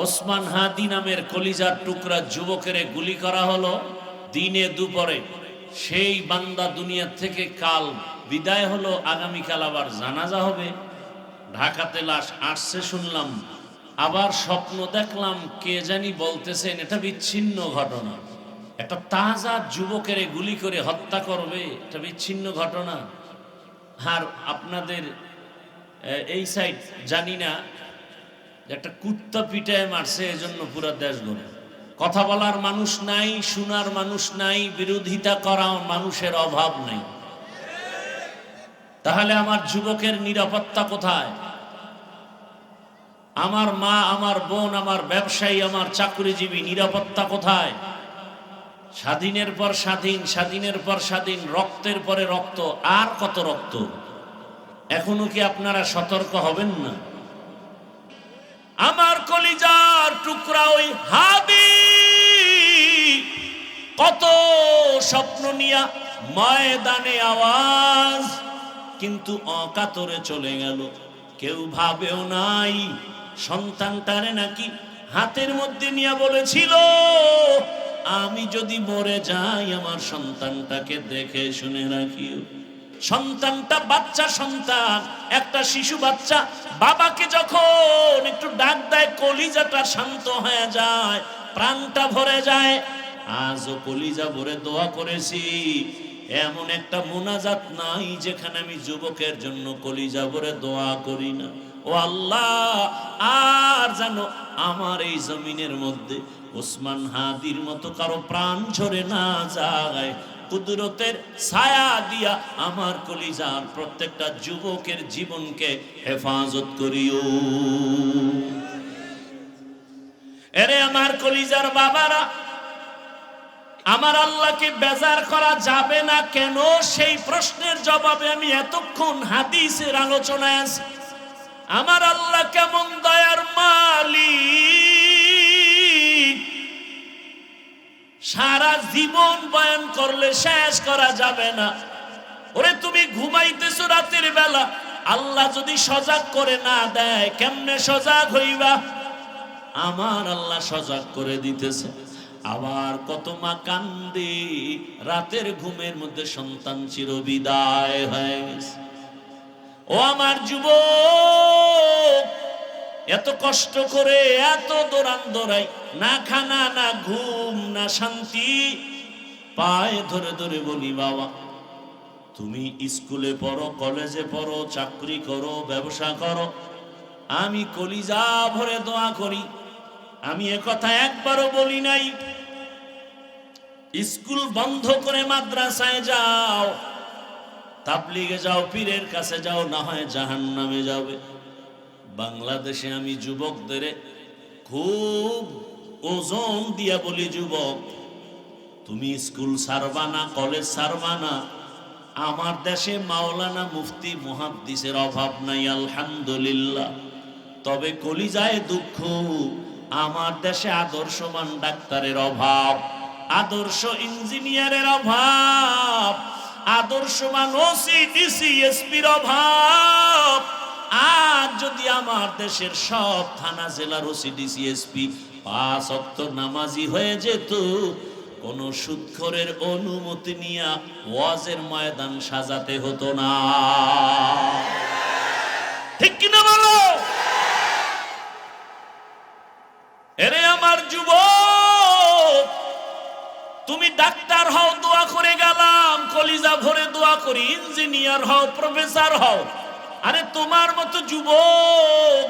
ওসমান হাদি নামের কলিজার টুকরা যুবকের গুলি করা হলো দিনে দুপুরে। সেই বান্দা দুনিয়া থেকে কাল বিদায় হলো, আগামীকাল আবার জানাজা হবে। ঢাকাতে লাশ আসছে শুনলাম, আবার স্বপ্ন দেখলাম কে জানি বলতেছেন এটা বিচ্ছিন্ন ঘটনা। একটা তাজা যুবকের গুলি করে হত্যা করবে, এটা বিচ্ছিন্ন ঘটনা। আর আপনাদের এই সাইড জানি না, একটা কুত্তা পিটায় মারছে, এজন্য পুরো দেশ গড়ে। কথা বলার মানুষ নাই, শোনার মানুষ নাই, বিরোধিতা করা মানুষের অভাব নাই। তাহলে আমার যুবকের নিরাপত্তা কোথায়? আমার মা, আমার বোন, আমার ব্যবসায়ী, আমার চাকরিজীবী নিরাপত্তা কোথায়? স্বাধীনের পর স্বাধীন, স্বাধীনের পর স্বাধীন, রক্তের পরে রক্ত, আর কত রক্ত? এখনো কি আপনারা সতর্ক হবেন না? আমার কলিজার টুকরা ওই হাদি কত স্বপ্ন নিয়া ময়দানে আওয়াজ, কিন্তু অকাতরে চলে গেল। কেউ ভাবেও নাই সন্তানটারে নাকি হাতের মধ্যে নিয়ে বলেছিল, আমি যদি মরে যাই আমার সন্তানটাকে দেখে শুনে রাখিও। সন্তানটা বাচ্চা সন্তান, একটা শিশু বাচ্চা বাবাকে যখন একটু ডাক দেয় কলিজাটা শান্ত হয়ে যায়, প্রাণটা ভরে যায়। আজও কলিজা ভরে দোয়া করেছি, এমন একটা মোনাজাত নাই যেখানে আমি যুবকের জন্য কলিজা ভরে দোয়া করি না। ও আল্লাহ, আর জানো আমার এই জমিনের মধ্যে ওসমান হাদির মতো কারো প্রাণ ঝরে না যায়। কুদরতের ছায়া দিয়া আমার কলিজার প্রত্যেকটা যুবকের জীবনকে হেফাজত করিও। এরে আমার কলিজার বাবারা, আমার আল্লাহকে বেজার করা যাবে না কেন? সেই প্রশ্নের জবাবে আমি এতক্ষণ হাদিসের আলোচনায় আছি। আমার আল্লাহ কেমন দয়ার মালিক, সারা জীবন বয়ান করলে শেষ করা যাবে না। ওরে তুমি ঘুমাইতেছো রাতের বেলা, আল্লাহ যদি সজাগ করে না দেয় কেমনে সজাগ হইবা? আমার আল্লাহ সজাগ করে দিতেছে। আবার কত মা কান্দে, রাতের ঘুমের মধ্যে সন্তান চিরবিদায় হয়ে গেছে। ও আমার যুবক, এত কষ্ট করে এত দৌড়ান দৌড়াই, না খানা না ঘুম না শান্তি, পায়ে ধরে ধরে বলি বাবা তুমি স্কুলে পড়ো, কলেজে পড়ো, চাকরি করো, ব্যবসা করো, আমি কলিজা ভরে দোয়া করি। আমি একথা একবারও বলি নাই স্কুল বন্ধ করে মাদ্রাসায় যাও, তাবলিগে যাও, পীরের কাছে যাও, না হয় জাহান্নামে যাবে। বাংলাদেশে আমি যুবকদের খুব ওজন দিয়া বলি, যুবক তুমি স্কুল ছাড়বা না, কলেজ ছাড়বা না। আমার দেশে মাওলানা মুফতি মুহাদ্দিসের অভাব নাই আলহামদুলিল্লাহ, তবে কলিজায় দুঃখ, আমার দেশে আদর্শবান ডাক্তারের অভাব, আদর্শ ইঞ্জিনিয়ারের অভাব, আদর্শবান ওসি ডিসি এসপির অভাব। আর যদি আমার দেশের সব থানা জেলার ওসি ডিসি এসপি 5 ওয়াক্ত নামাজি হয়ে যেত, কোন সুদখোরের অনুমতি নিয়ে ওয়াজের ময়দান সাজাতে হতো না। ঠিক কিনা বলো? এরে আমার যুবক, তুমি ডাক্তার হও, দোয়া করে গেলাম, কলিজা ভরে দোয়া করি। ইঞ্জিনিয়ার হও, প্রফেসর হও, আরে তোমার মতো যুবক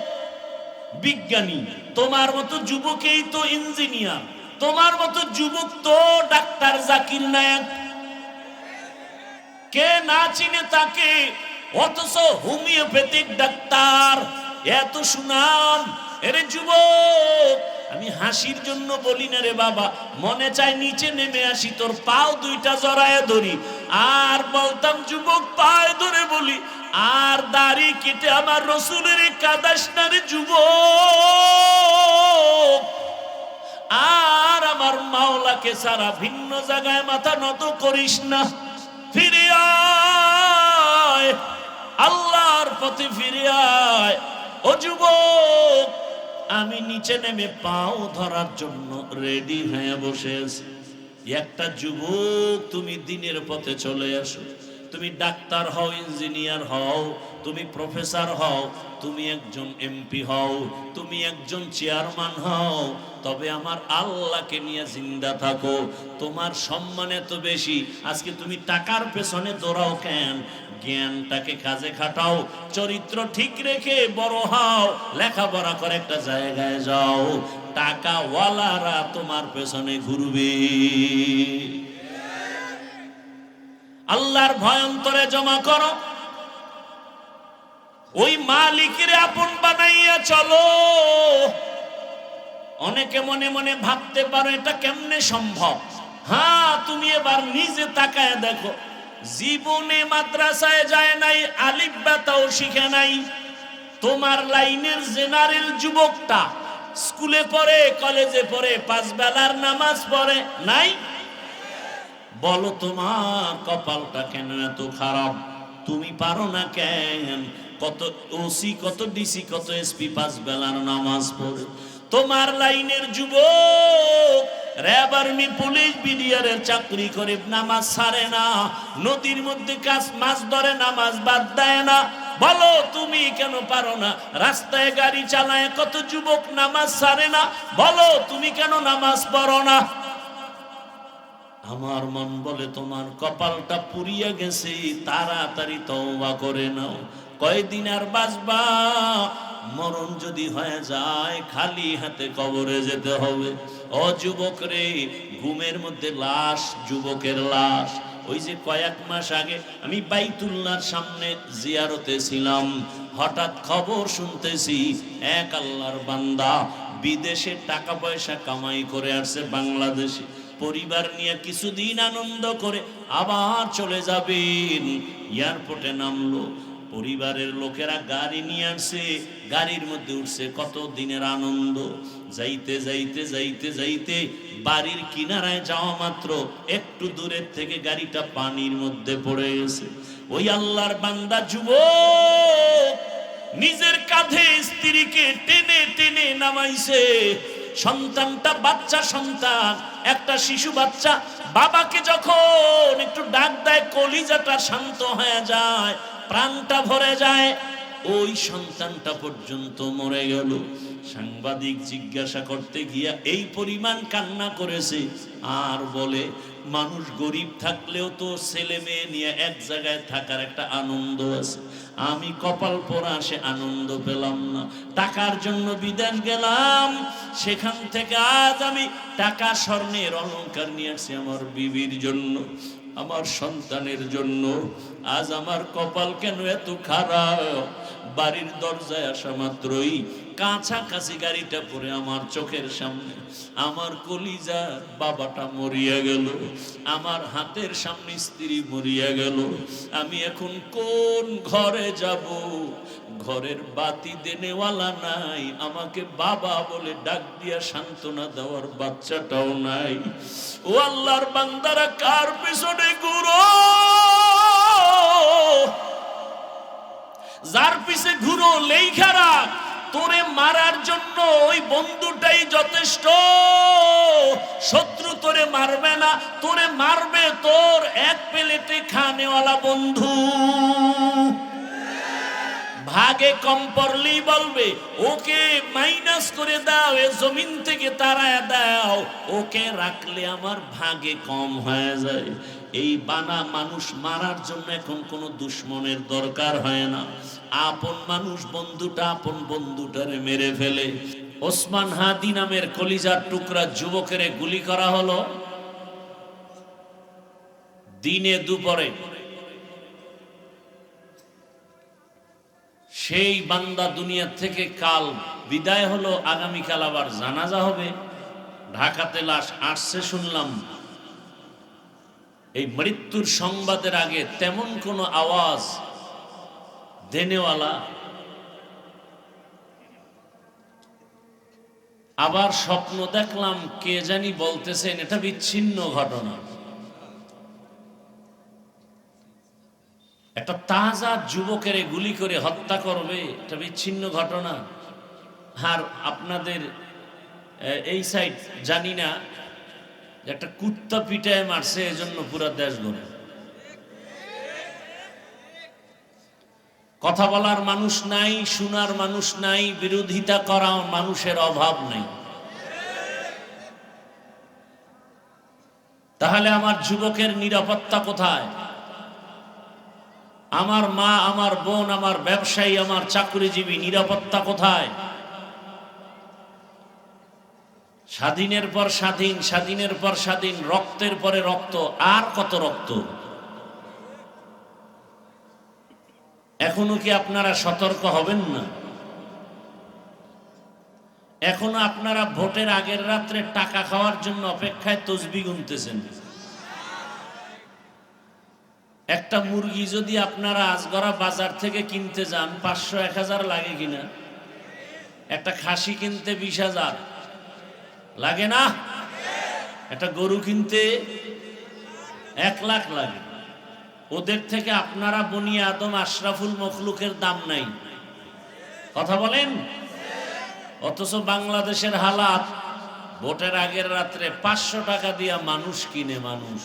বিজ্ঞানী, তোমার মতো যুবকেই তো ইঞ্জিনিয়ার, তোমার মতো যুবক তো ডাক্তার জাকির নায়েক। কে না চিনে তাকে? অথচ হোমিওপ্যাথিক ডাক্তার, এত সুনাম। এরে যুবক, আমি হাসির জন্য বলি না রে বাবা, মনে চাই নিচে নেমে আসি, তোর পাও দুইটা জড়ায় ধরি। আর বলতাম যুবক পায়ে ধরে বলি, আর দাড়ি কেটে আমার রসুলের কাদাস না রে যুবক। আর আমার মাওলাকে সারা ভিন্ন জায়গায় মাথা নত করিস না। ফিরে আয়, আল্লাহর পথে ফিরে আয়। ও যুবক, আমি নিচে নেমে পাও ধরার জন্য রেডি হয়ে বসে আছি। একটা যুবক, তুমি দিনের পথে চলে আসো। তুমি ডাক্তার হও, ইঞ্জিনিয়ার হও, তুমি প্রফেসর হও, তুমি একজন এমপি হও, তুমি একজন চেয়ারম্যান হও, তবে আমার আল্লাহকে নিয়ে জিন্দা থাকো। তোমার সম্মান এত বেশি, আজকে তুমি টাকার পেছনে দৌড়াও কেন? জ্ঞানটাকে কাজে খাটাও, চরিত্র ঠিক রেখে বড় হও, লেখাপড়া করে একটা জায়গায় যাও, টাকাওয়ালারা তোমার পেছনে ঘুরবে। আল্লাহর ভয় অন্তরে জমা করো, ওই মালিকের আপন বানাইয়া চলো। অনেকে মনে মনে ভাবতে পারো এটা কেমনে সম্ভব। হ্যাঁ, তুমি এবার নিজে তাকায় দেখো, জীবনে মাদ্রাসায় যায় নাই, আলিফ বাতাও শিখে নাই। তোমার লাইনের জেনারেল যুবকটা স্কুলে পড়ে, কলেজে পড়ে, 5 বেলার নামাজ পড়ে নাই। বলো তোমার কপালটা কেন এত খারাপ? তুমি পারো না কেন? কত ওসি, কত ডিসি, কত এসপি 5 বেলার নামাজ পড়ে। তোমার লাইনের যুবক র্যাব, আর্মি, পুলিশ, বিডিআরের চাকরি করে নামাজ ছাড়ে না, নদীর মধ্যে মাছ ধরে নামাজ বাদ দেয় না। বলো তুমি কেন পারো না? রাস্তায় গাড়ি চালায় কত যুবক নামাজ ছাড়ে না, বলো তুমি কেন নামাজ পড়ো না? আমার মন বলে তোমার কপালটা পুড়িয়া গেছে, তাড়াতাড়ি তওবা করে নাও। কয়দিন আর বাঁচবা? মরণ যদি হয়ে যায় খালি হাতে কবরে যেতে হবে। ও যুবক রে, ঘুমের মধ্যে লাশ, যুবকের লাশ। ওই যে কয়েক মাস আগে আমি বাইতুল্লাহর সামনে জিয়ারতে ছিলাম, হঠাৎ খবর শুনতেছি এক আল্লাহর বান্দা বিদেশে টাকা পয়সা কামাই করে আসছে বাংলাদেশে, পরিবার নিয়ে কিছুদিন আনন্দ করে আবার চলে যাবেন। এয়ারপোর্টে নামলো, পরিবারের লোকেরা গাড়ি নিয়ে আসছে, গাড়ির মধ্যে উঠছে, কত দিনের আনন্দ। যাইতে যাইতে যাইতে যাইতে বাড়ির কিনারায় যাওয়া মাত্র একটু দূরের থেকে গাড়িটা পানির মধ্যে পড়ে গেছে। ওই আল্লাহর বান্দা যুবক নিজের কাঁধে স্ত্রীকে টেনে টেনে নামাইছে। সন্তানটা বাচ্চা সন্তান, একটা শিশু বাচ্চা বাবাকে যখন একটু ডাক দেয়, কলিজাটা শান্ত হয়ে যায়, প্রাণটা ভরে যায়। ওই সন্তানটা পর্যন্ত মরে গেল। সাংবাদিক জিজ্ঞাসা করতে গিয়া এই পরিমাণ কান্না করেছে, আর বলে মানুষ গরিব থাকলেও তো ছেলে মেয়ে নিয়ে এক জায়গায় থাকার একটা আনন্দ আছে, আমি কপাল পোড়া সে আনন্দ পেলাম না। টাকার জন্য বিদেশ গেলাম, সেখান থেকে আজ আমি টাকা স্বর্ণের অলংকার নিয়ে আসছি আমার বিবির জন্য, আমার সন্তানের জন্য। আজ আমার কপাল কেন এত খারাপ? বাড়ির দরজায় আসা মাত্রই কাছাকাছি গাড়িটা পরে আমার চোখের সামনে আমার কলিজা বাবাটা মরিয়া গেল, আমার হাতের সামনে স্ত্রী মরিয়া গেল। আমি এখন কোন ঘরে যাব? ঘরের বাতি দেনেওয়ালা নাই, আমাকে বাবা বলে ডাক দিয়া সান্ত্বনা দেওয়ার বাচ্চাটাও নাই। ও আল্লাহর বান্দারা, কার পেছনে ঘুরো? যার পিছে ঘুরো লেখা রাখ, তোরে মারার জন্য ওই বন্ধুটাই যথেষ্ট। শত্রু তোরে মারবে না, তোরে মারবে তোর এক প্লেটে খানেওয়ালা বন্ধু। ভাগে কম পড়লেই বলবে ওকে মাইনাস করে দাও, এ জমিন থেকে তাড়ায় দাও, ওকে রাখলে আমার ভাগে কম হয়ে যায়। এই বানা মানুষ মারার জন্য এখন কোনো দুশ্মনের দরকার হয় না। আপন মানুষ বন্ধুটা আপন বন্ধুটারে মেরে ফেলে। ওসমান হাদি নামের কলিজার টুকরা যুবকের গুলি করা হলো দিনে দুপুরে। সেই বান্দা দুনিয়া থেকে কাল বিদায় হলো, আগামীকাল আবার জানাজা হবে। ঢাকাতে লাশ আসছে শুনলাম। এই মৃত্যুর সংবাদের আগে তেমন কোনো আওয়াজ দেনেওয়ালা। আবার স্বপ্ন দেখলাম, কে জানি বলতেছেন এটা বিচ্ছিন্ন ঘটনা। একটা তাজা যুবকের গুলি করে হত্যা করবে, এটা বিচ্ছিন্ন ঘটনা। আর আপনাদের এই সাইড জানি না, একটা কুত্তা পিটায় মারছে, এজন্য পুরা দেশ ঘুরে। কথা বলার মানুষ নাই, শোনার মানুষ নাই, বিরোধিতা করা মানুষের অভাব নাই। তাহলে আমার যুবকের নিরাপত্তা কোথায়? আমার মা, আমার বোন, আমার ব্যবসায়ী, আমার চাকরিজীবী নিরাপত্তা কোথায়? স্বাধীনের পর স্বাধীন, স্বাধীনের পর স্বাধীন, রক্তের পরে রক্ত, আর কত রক্ত? এখনো কি আপনারা সতর্ক হবেন না? এখনো আপনারা ভোটের আগের রাত্রে টাকা খাওয়ার জন্য অপেক্ষায় তসবিহ গুনতেছেন। একটা মুরগি যদি আপনারা আজগরা বাজার থেকে কিনতে যান, 500-1000 লাগে কিনা? একটা খাসি কিনতে 20,000 লাগে না? একটা গরু কিনতে 1 লাখ লাগে। ওদের থেকে আপনারা বনি আদম আশরাফুল মখলুকের দাম নাই। কথা বলেন। অথচ বাংলাদেশের হালাত, ভোটের আগের রাত্রে 500 টাকা দিয়া মানুষ কিনে মানুষ।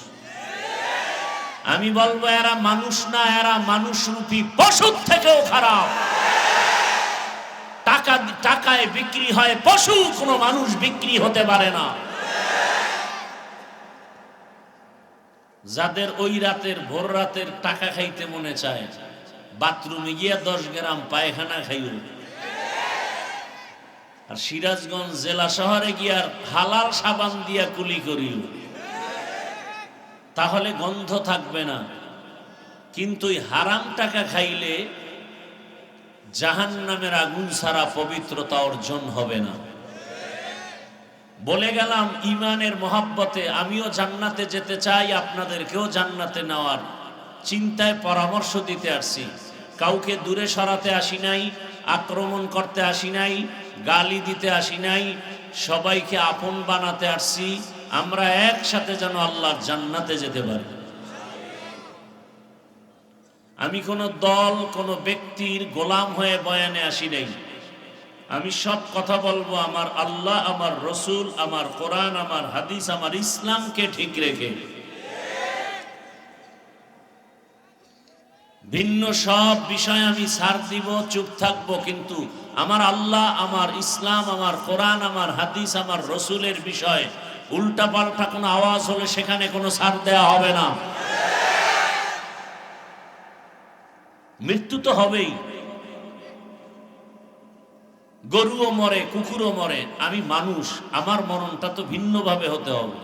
আমি বলবো এরা মানুষ না, এরা মানুষরূপী পশুর থেকেও খারাপ। টাকায় বিক্রি হয় পশু, কোনো মানুষ বিক্রি হতে পারে না। যাদের ওই রাতের ভোর রাতের টাকা খাইতে মনে চায়, বাথরুমে গিয়া 10 গ্রাম পায়খানা খাইও। আর সিরাজগঞ্জ জেলা শহরে গিয়া হালাল সাবান দিয়া কুলি করিও, তাহলে গন্ধ থাকবে না। কিন্তু হারাম টাকা খাইলে জাহান্নামের আগুন ছাড়া পবিত্রতা অর্জন হবে না। বলে গেলাম ইমানের মহব্বতে আমিও জান্নাতে যেতে চাই, আপনাদেরকেও জান্নাতে নেওয়ার চিন্তায় পরামর্শ দিতে আসছি। কাউকে দূরে সরাতে আসি নাই, আক্রমণ করতে আসি নাই, গালি দিতে আসি নাই, সবাইকে আপন বানাতে আসছি। আমরা একসাথে যেন আল্লাহর জান্নাতে যেতে পারি। আমি কোনো দল, কোনো ব্যক্তির গোলাম হয়ে বয়ানে আসি নাই। আমি সব কথা বলবো আমার আল্লাহ, আমার রসুল, আমার কোরআন, আমার হাদিস, আমার ইসলামকে ঠিক রেখে। ভিন্ন সব বিষয় আমি ছাড় দিব, চুপ থাকবো, কিন্তু আমার আল্লাহ, আমার ইসলাম, আমার কোরআন, আমার হাদিস, আমার রসুলের বিষয় উল্টা পাল্টা কোনো আওয়াজ হলে সেখানে কোনো ছাড় দেয়া হবে না। মৃত্যু তো হবেই, গরুও মরে, কুকুরও মরে, আমি মানুষ, আমার মরণটা তো ভিন্নভাবে হতে হবে।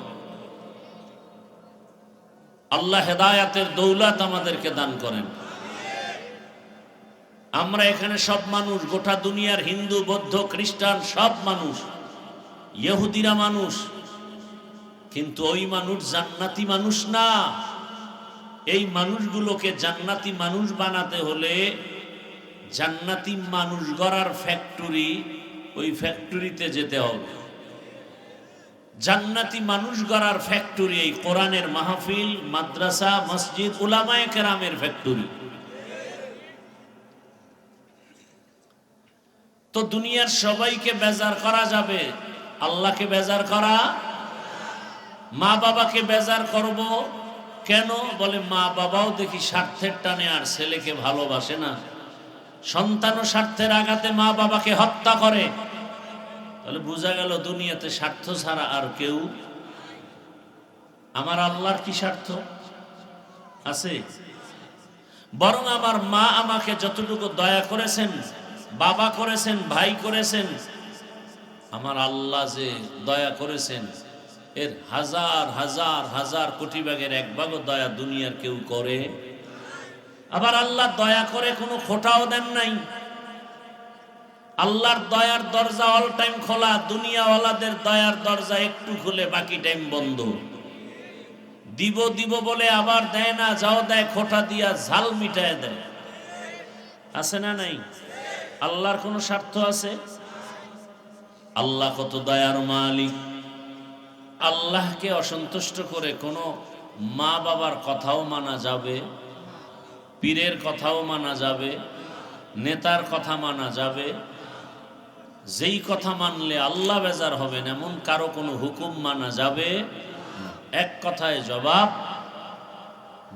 আল্লাহ হেদায়াতের দৌলত আমাদেরকে দান করেন। আমরা এখানে সব মানুষ, গোটা দুনিয়ার হিন্দু, বৌদ্ধ, খ্রিস্টান সব মানুষ, ইহুদিরা মানুষ, কিন্তু ওই মানুষ জান্নাতি মানুষ না। এই মানুষগুলোকে জান্নাতি মানুষ বানাতে হলে জান্নাতি মানুষ গড়ার ফ্যাক্টরি, ওই ফ্যাক্টরিতে যেতে হবে। জান্নাতি মানুষ গড়ার ফ্যাক্টরি এই কোরআনের মাহফিল, মাদ্রাসা, মসজিদ, উলামায়ে কেরামের ফ্যাক্টরি। তো দুনিয়ার সবাইকে বেজার করা যাবে, আল্লাহকে বেজার করা, মা বাবাকে বেজার করব কেন? বলে মা বাবাও দেখি স্বার্থের টানে আর ছেলেকে ভালোবাসে না, সন্তানও স্বার্থের আঘাতে মা বাবাকে হত্যা করে। তাহলে বোঝা গেল দুনিয়াতে স্বার্থ ছাড়া আর কেউ। আমার আল্লাহর কি স্বার্থ আছে? বরং আমার মা আমাকে যতটুকু দয়া করেছেন, বাবা করেছেন, ভাই করেছেন, আমার আল্লাহ যে দয়া করেছেন এর হাজার হাজার হাজার কোটি ভাগের 1 ভাগও দয়া দুনিয়ার কেউ করে। আবার আল্লাহ দয়া করে কোনো খোটাও দেন নাই। আল্লাহর দয়ার দরজা অল টাইম খোলা, দুনিয়াওয়ালাদের দয়ার দরজা একটু খুলে বাকি টাইম বন্ধ। দিব দিব বলে আবার দেয় না, যাও দেয় খোটা দিয়া ঝাল মিটায় দেয়। আছে না নাই? আল্লাহর কোনো স্বার্থ আছে? আল্লাহ কত দয়ার মালিক। আল্লাহকে অসন্তুষ্ট করে কোনো মা বাবার কথাও মানা যাবে, পীরের কথাও মানা যাবে, নেতার কথা মানা যাবে? যেই কথা মানলে আল্লাহ বেজার হবেন এমন কারো কোনো হুকুম মানা যাবে না। এক কথায় জবাব,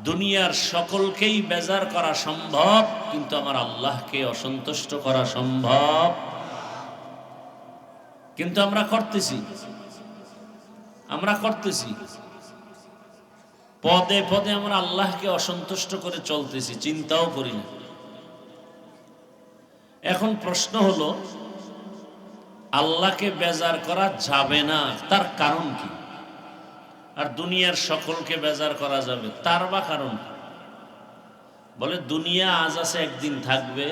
দুনিয়ার সকলকেই বেজার করা সম্ভব, কিন্তু আমার আল্লাহকে অসন্তুষ্ট করা সম্ভব। কিন্তু আমরা করতেছি পদে পদে আমরা আল্লাহকে অসন্তুষ্ট করে চলতেছি, চিন্তাও করি না। এখন প্রশ্ন হলো, আল্লাহকে বেজার করা যাবে না, তার কারণ কি? আর দুনিয়ার সকলকে বেজার করা যাবে, তার বা কারণ কি? বলে দুনিয়া আজ আছে একদিন থাকবে,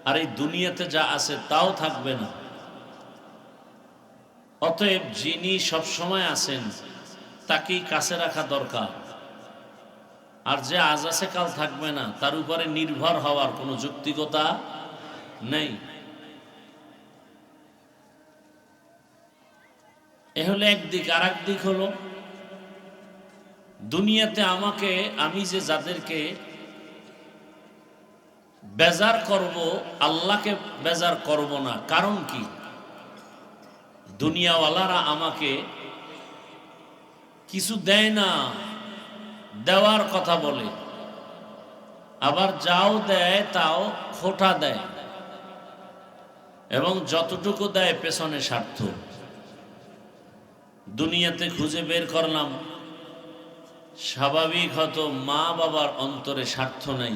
আর এই দুনিয়াতে যা আছে তাও থাকবে না। অতএব যিনি সবসময় আছেন তাকেই কাছে রাখা দরকার। আর যে আজ আছে কাল থাকবে না, তার উপরে নির্ভর হওয়ার কোনো যৌক্তিকতা নেই। এ হলো একদিক। আর একদিক হলো, দুনিয়াতে আমি যে যাদেরকে বেজার করব, আল্লাহকে বেজার করব না। কারণ কি? দুনিয়াওয়ালারা আমাকে কিছু দেয় না, দেওয়ার কথা বলে, আবার যাও দেয় তাও খোটা দেয়, এবং যতটুকু দেয় পেছনে স্বার্থ। দুনিয়াতে খুঁজে বের করলাম, স্বাভাবিক হয়তো মা বাবার অন্তরে স্বার্থ নাই।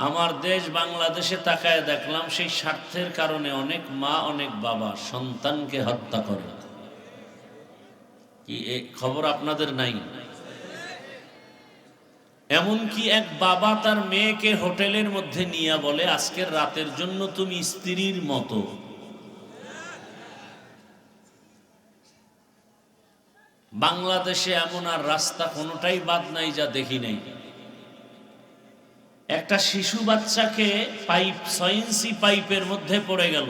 আমার দেশ বাংলাদেশে তাকায় দেখলাম, সেই স্বার্থের কারণে অনেক মা অনেক বাবা সন্তানকে হত্যা করে। কি এই খবর আপনাদের নাই? এমনকি এক বাবা তার মেয়েকে হোটেলের মধ্যে নিয়ে বলে, আজকের রাতের জন্য তুমি স্ত্রীর মতো। বাংলাদেশে এমন আর রাস্তা কোনোটাই বাদ নাই যা দেখি নাই। একটা শিশু বাচ্চাকে 6 ইঞ্চি পাইপের মধ্যে পড়ে গেল।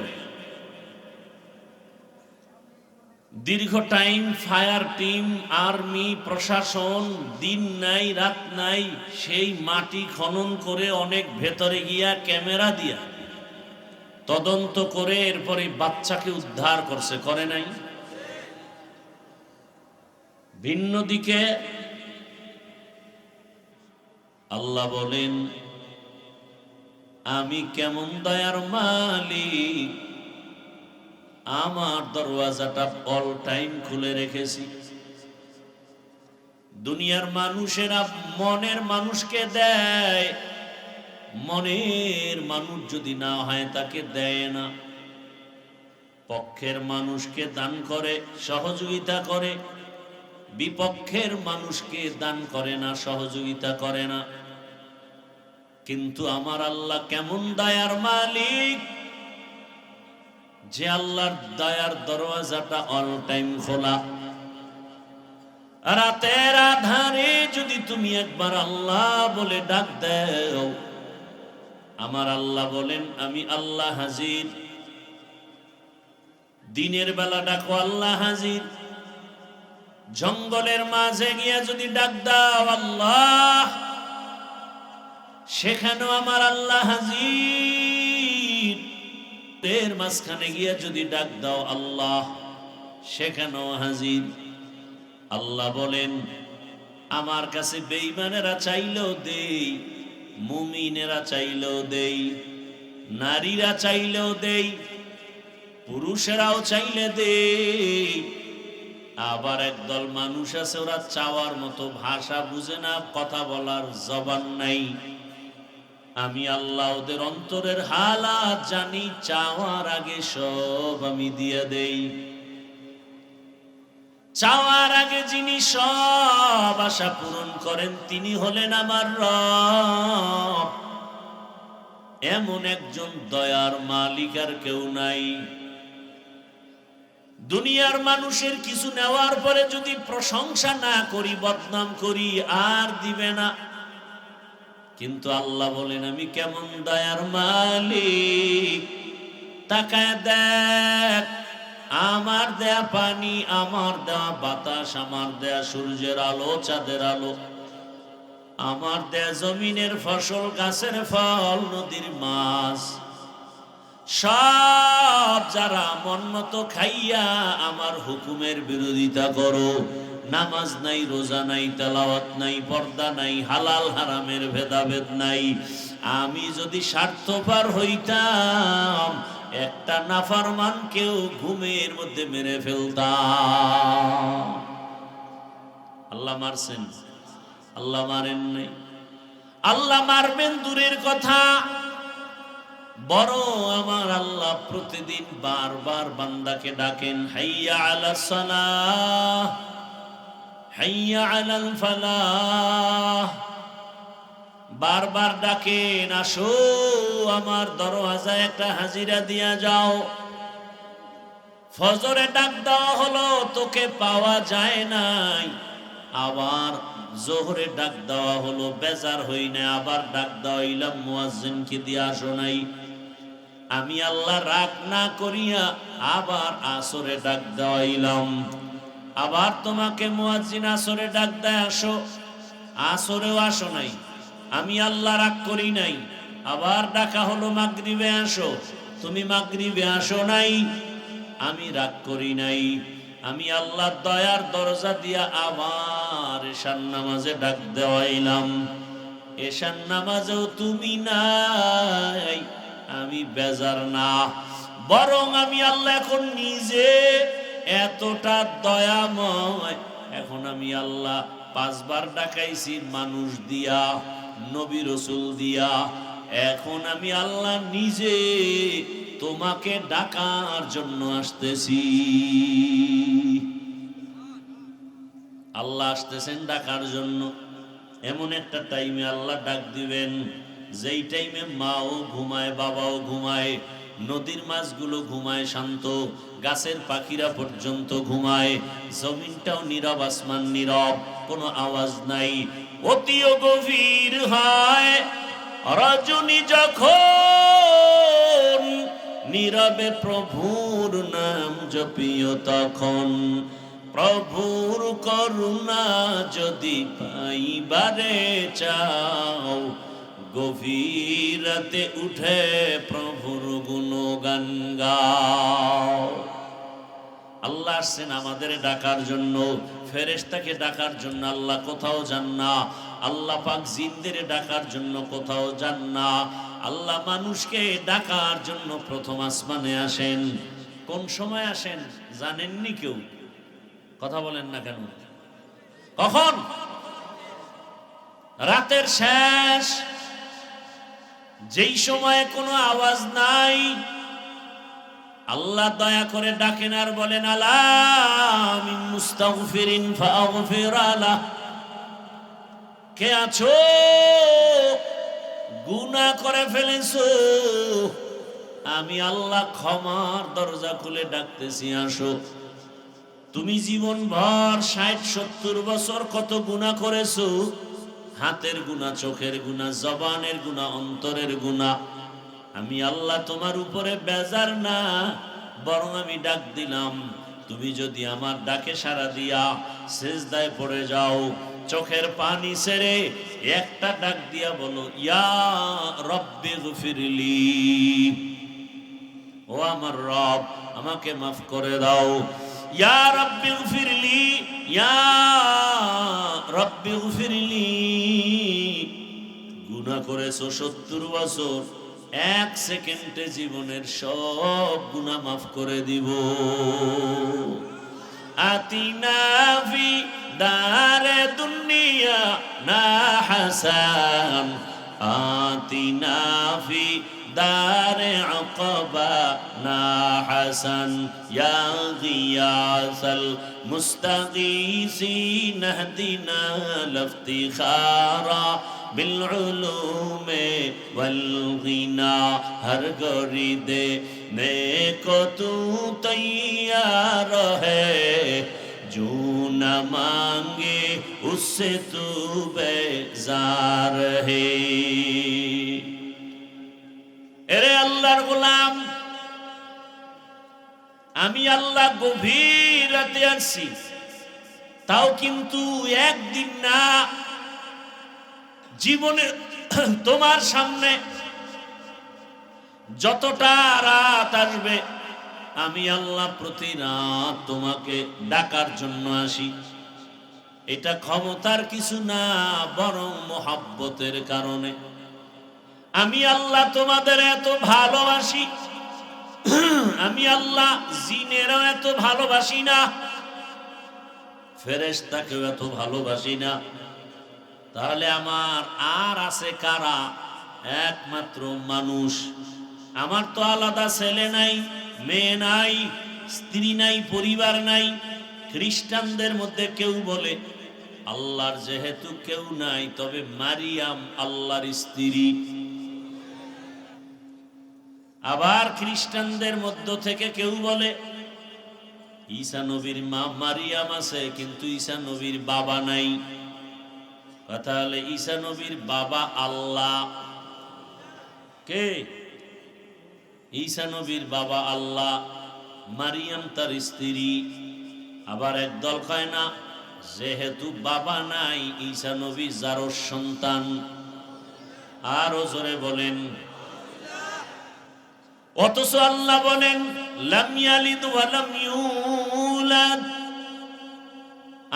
দীর্ঘ টাইম ফায়ার টিম, আর্মি, প্রশাসন দিন নাই রাত নাই, সেই মাটি খনন করে অনেক ভেতরে গিয়া ক্যামেরা দিয়া তদন্ত করে এরপরে বাচ্চাকে উদ্ধার করছে, করে নাই? ভিন্ন দিকে আল্লাহ বলেন, আমি কেমন দয়ার মালিক, আমার দরওয়াজাটা অল টাইম খুলে রেখেছি। দুনিয়ার মানুষেরা মনের মানুষকে দেয়, মনের মানুষ যদি না হয় তাকে দেয় না। পক্ষের মানুষকে দান করে, সহযোগিতা করে, বিপক্ষের মানুষকে দান করে না, সহযোগিতা করে না। কিন্তু আমার আল্লাহ কেমন দয়ার মালিক, যে আল্লাহর দয়ার দরওয়াজাটা অল টাইম খোলা। রাতের আধারে যদি তুমি একবার আল্লাহ বলে ডাক দাও, আমার আল্লাহ বলেন আমি আল্লাহ হাজির। দিনের বেলা ডাকো, আল্লাহ হাজির। জঙ্গলের মাঝে গিয়া যদি ডাক দাও আল্লাহ, সেখানেও আমার আল্লাহ হাজির। এর মাঝখানে গিয়া যদি ডাক দাও আল্লাহ, সেখানেও হাজির। আল্লাহ বলেন, আমার কাছে বেঈমানেরা চাইলেও দেই, মুমিনেরা চাইলেও দেই, নারীরা চাইলেও দেই, পুরুষেরাও চাইলে দেই। আবার একদল মানুষ আছে, ওরা চাওয়ার মতো ভাষা বুঝে না, কথা বলার জবান নাই। আমি আল্লাহ ওদের অন্তরের হালাত জানি, চাওয়ার আগে সব আমি দিয়ে দেই। চাওয়ার আগে যিনি সব আশা পূরণ করেন তিনি হলেন আমার রব। এমন একজন দয়ার মালিক আর কেউ নাই। দুনিয়ার মানুষের কিছু নেওয়ার পরে যদি প্রশংসা না করি, বদনাম করি, আর দিবে না। কিন্তু আল্লাহ বলেন আমি কেমন দয়ার মালিক, তাকায় দেখ, আমার দেয়া পানি, আমার দেয়া বাতাস, আমার দেয়া সূর্যের আলো, চাঁদের আলো, আমার দেয়া জমিনের ফসল, গাছের ফল, নদীর মাছ, সব যারা মন মতো খাইয়া আমার হুকুমের বিরোধিতা করো, নামাজ নাই, রোজা নাই, তেলাওয়াত নাই, পর্দা নাই, হালাল হারামের ভেদাভেদ নাই, আমি যদি স্বার্থপর হইতাম একটা নাফরমানকেও ঘুমের মধ্যে মেরে ফেলতাম। আল্লাহ মারছেন? আল্লাহ মারেন নাই। আল্লাহ মারবেন দূরের কথা, বড় আমার আল্লাহ প্রতিদিন বারবার বান্দাকে ডাকেন, হাইয়া আলাস সালাহ, হাইয়া আলাল ফালাহ, বারবার ডাকেন, আসো আমার দরওয়াজায় একটা হাজিরা দিয়া যাও। ফজরে ডাক দেওয়া হলো, তোকে পাওয়া যায় নাই, আবার জোহরে ডাক দেওয়া হলো, বেজার হই না, আবার ডাক দেওয়াইলাম মুয়াজ্জিনকে দিয়ে আসো নাই, আমি আল্লাহ রাগ না করিয়া আবার আসরে ডাক দেওয়াইলাম, আবার তোমাকে মুয়াজ্জিন আসরে ডাক দেয় আসো, আসরেও আসো নাই, আমি আল্লাহ রাগ করি নাই, আবার ডাকা হলো মাগরিবে আসো, তুমি মাগরিবে আসো নাই, আমি রাগ করি নাই, আমি আল্লাহর দয়ার দরজা দিয়া আবার এশার নামাজে ডাক দেওয়াইলাম, এশার নামাজেও তুমি নাই, আমি বেজার না, বরং আমি আল্লাহ এখন নিজে এতটা দয়াময়, এখন আমি আল্লাহ 5 বার ডাকাইছি মানুষ দিয়া, নবী রাসূল দিয়া, এখন আমি আল্লাহ নিজে তোমাকে ডাকার জন্য আসতেছি। আল্লাহ আসতেছেন ডাকার জন্য। এমন একটা টাইমে আল্লাহ ডাক দিবেন যেই টাইমে মাও ঘুমায়, বাবাও ঘুমায়, নদীর মাছগুলো ঘুমায় শান্ত, গাছের পাখিরা পর্যন্ত ঘুমায়, জমিনটাও নীরব, আসমান নীরব, কোনো আওয়াজ নাই, অতিও গভীর হয় রজনী যখন, নীরবে প্রভুর নাম জপিও তখন, প্রভুর করুণা যদি পাইবারে চাও, গভীর রাতে উঠে প্রভুর গুণগান গাও। আল্লাহ আসছেন আমাদের ডাকার জন্য, ফেরেশতাকে ডাকার জন্য আল্লাহ কোথাও যান না, আল্লাহ পাক জিনদের ডাকার জন্য কোথাও যান না, আল্লাহ মানুষকে ডাকার জন্য প্রথম আসমানে আসেন। কোন সময় আসেন জানেননি কেউ? কথা বলেন না কেন? কখন? রাতের শেষ, যেই সময়ে কোনো আওয়াজ নাই, আল্লাহ দয়া করে ডাকেন আর বলেন, আলা মিন মুস্তাগফিরিন ফাগফির আলাহ, কে আছো গুনাহ করে ফেলেছো, আমি আল্লাহ ক্ষমার দরজা খুলে ডাকতেছি আসো। তুমি জীবন ভর 60-70 বছর কত গুনাহ করেছো, হাতের গুনাহ, চোখের গুনাহ, জবানের গুনাহ, অন্তরের গুনাহ, আমি আল্লাহ তোমার উপরে বেজার না, বরং আমি ডাক দিলাম, তুমি যদি আমার ডাকে সাড়া দিয়া সিজদায় পড়ে যাও, চোখের পানি ছেড়ে একটা ডাক দিয়া বলো, ইয়া রব্বি গফিরলি, ও আমার রব আমাকে মাফ করে দাও, ইয়া রব্বি গফিরলি, ইয়া রব্বি গফিরলি, গুনাহ করেছো 70 বছর, 1 সেকেন্ডে জীবনের সব গুনাহ মাফ করে দিব। আতিনা ফি দারে দুনিয়া না হাসান, আতিনা ফি দারে আকাবা না হাসান, ইয়া গিয়াসাল মুস্তাগীসিন ইহদিনা লিফতিখারা بالعلوم والغنا, हर गरी दे ने को तू तैयार है, जो न मांगे उससे तू बेजार है। এরে আল্লাহর গোলাম, আমি আল্লাহ গভীর রাতে আসছি, তাও কিন্তু একদিন না, জীবনে তোমার সামনে যতটা রাত আসবে আমি আল্লাহ প্রতি রাত তোমাকে ডাকার জন্য আসি। এটা ক্ষমতার কিছু না, বরং মোহাব্বতের কারণে। আমি আল্লাহ তোমাদের এত ভালোবাসি, আমি আল্লাহ জিনেরও এত ভালোবাসি না, ফেরেশতাকেও এত ভালোবাসি না। তাহলে আমার আর আছে কারা? একমাত্র মানুষ। আমার তো আলাদা ছেলে নাই, মেয়ে নাই, স্ত্রী নাই, পরিবার নাই। খ্রিস্টানদের মধ্যে কেউ বলে আল্লাহর যেহেতু কেউ নাই, তবে মারিয়াম আল্লাহর স্ত্রী। আবার খ্রিস্টানদের মধ্য থেকে কেউ বলে ঈসা নবীর মা মারিয়াম আছে, কিন্তু ঈসা নবীর বাবা নাই। কথা হলে ঈসা নবীর বাবা আল্লাহ। কে? ঈসা নবীর বাবা আল্লাহ, মারিয়াম তার স্ত্রী। আবার একদল কয় না, যেহেতু বাবা নাই, ঈসা নবী যারর সন্তান। আরো জোরে বলেন। অথচ আল্লাহ বলেন লাম ইয়ালিদ ওয়া লাম ইউলাদ,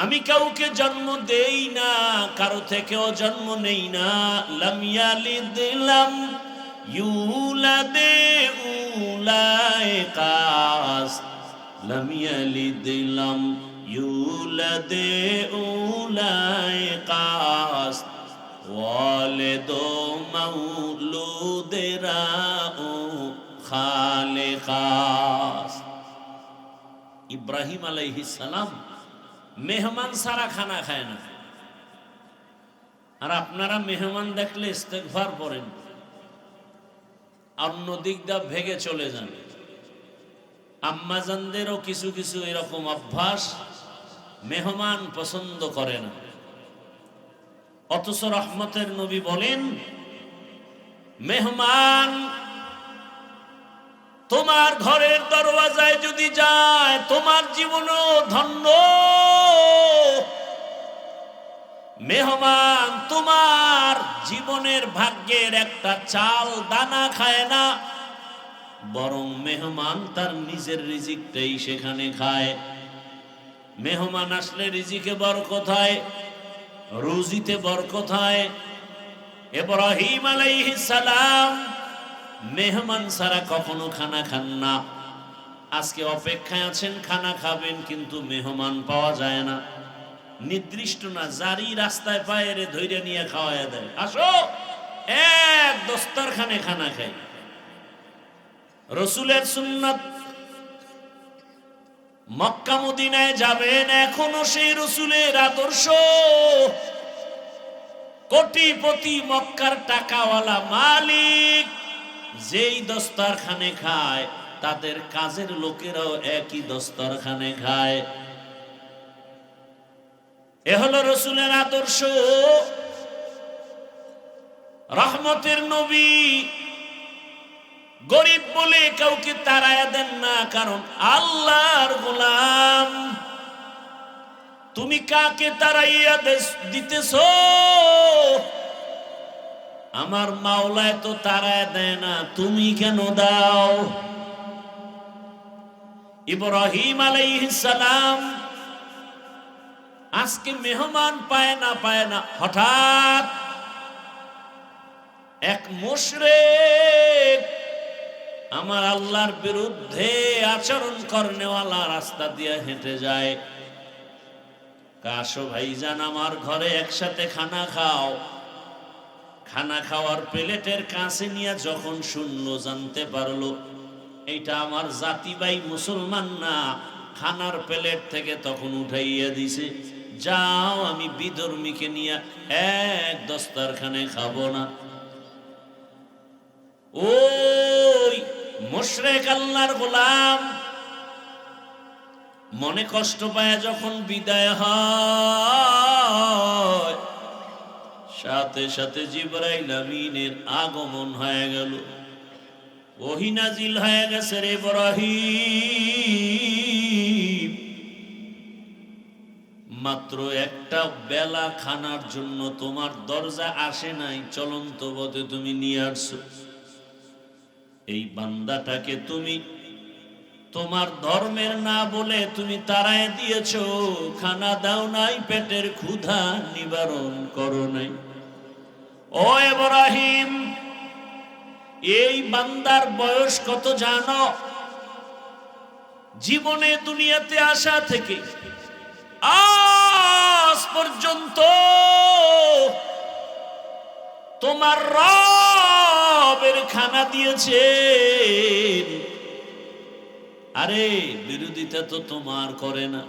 আমি কাউকে জন্ম দেই না, কারো থেকেও জন্ম নেই না। লাম ইয়ালিদ লাম ইউলাদ উলাইকাস, লাম ইয়ালিদ লাম ইউলাদ উলাইকাস, ওয়ালিদ মাউলুদেরা খালেকাস। ইব্রাহিম আলাইহিস সালাম মেহমান সারা খানা খায় না। আর আপনারা মেহমান দেখলে ইস্তেগফার পড়েন, অন্য দিক দা ভেগে চলে যান। আম্মাজানদেরও কিছু কিছু এরকম অভ্যাস, মেহমান পছন্দ করে না। অথচ রহমতের নবী বলেন মেহমান তোমার ঘরের দরওয়াজায় যদি যায়, তোমার জীবনও ধন্য। মেহমান তোমার জীবনের ভাগ্যের একটা চাল দানা খায় না, বরং মেহমান তার নিজের রিজিকটাই সেখানে খায়। মেহমান আসলে রিজিকে বরকত হয়, রুজিতে বরকত হয়। ইব্রাহিম আলাইহিস সালাম মেহমান ছাড়া কখনো খানা খান না। আজকে অপেক্ষায় আছেন, খানা খাবেন, কিন্তু মেহমান পাওয়া যায় না। নির্দিষ্ট না, জারি রাস্তায় পায়ে রে ধৈর্য নিয়ে খাওয়াইয়া দেয়, আসো এক দস্তরখানে খানা খাই। রসুলের সুন্নাত। মক্কা মদিনায় যাবেন, এখনো সেই রসুলের আদর্শ। কোটিপতি মক্কার টাকাওয়ালা মালিক যেই দস্তরখানে খায়, তাদের কাজের লোকেরাও একই দস্তরখানে খায়। এ হলো রসুলের আদর্শ। রহমতের নবী গরিব বলে কাউকে তাড়ায়া দেন না, কারণ আল্লাহর গোলাম। তুমি কাকে তাড়াইয়া দিতেছো? আমার মাওলায় তো তাড়ায় দেয় না, তুমি কেন দাও? ইব্রাহিম আলাইহিস সালাম আজকে মেহমান পায় না, হঠাৎ এক মুশরিক আমার আল্লাহর বিরুদ্ধে আচরণ করনেওয়ালা রাস্তা দিয়ে হেঁটে যায়। কাশো ভাইজান আমার ঘরে একসাথে খানা খাও। খানা খাওয়ার প্লেটের কাছে নিয়ে যখন শুনলো, জানতে পারলো এইটা আমার জাতি ভাই মুসলমান না, খানার প্লেট থেকে তখন উঠাইয়া দিছে, যাও আমি বিধর্মীকে নিয়ে এক দস্তরখানে খাবো না। ওই মুশরিক আল্লাহর গোলাম মনে কষ্ট পায় যখন বিদায় হয়, সাথে সাথে জিবরাইল আমিনের আগমন হয়ে গেল, ওহী নাজিল হয়ে গেছে। রে ইব্রাহিম, মাত্র একটা বেলা খানার জন্য তোমার দরজা আসে নাই, চলন্ত পথে তুমি নিয়ে আসছো। এই বান্দাটাকে তুমি তোমার ধর্মের না বলে তুমি তাড়ায় দিয়েছো, খানা দাও নাই, পেটের ক্ষুধা নিবারণ করো নাই। ও ইব্রাহিম, এই বান্দার বয়স কত জানো? জীবনে দুনিয়াতে আসা থেকে আজ পর্যন্ত তোমার রবের খানা দিয়েছেন। আরে বিরোধিতা তো তোমার করে না,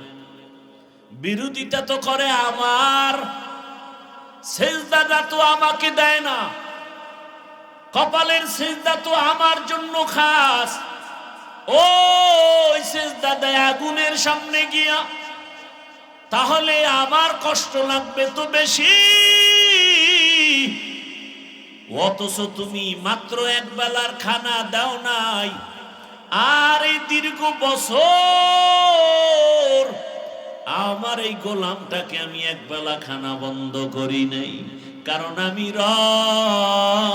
বিরোধিতা তো করে আমার। সেজদাটা তো আমাকে দেয় না, কপালের সেজদা তো আমার জন্য খাস। ওই সেজদা দেয় আগুনের সামনে গিয়া, তাহলে আমার কষ্ট লাগবে তো বেশি। অথচ তুমি মাত্র এক বেলার খানা দাও নাই, আর এই দীর্ঘ বছর আমার এই গোলামটাকে আমি এক বেলা খানা বন্ধ করি নাই, কারণ আমি রব,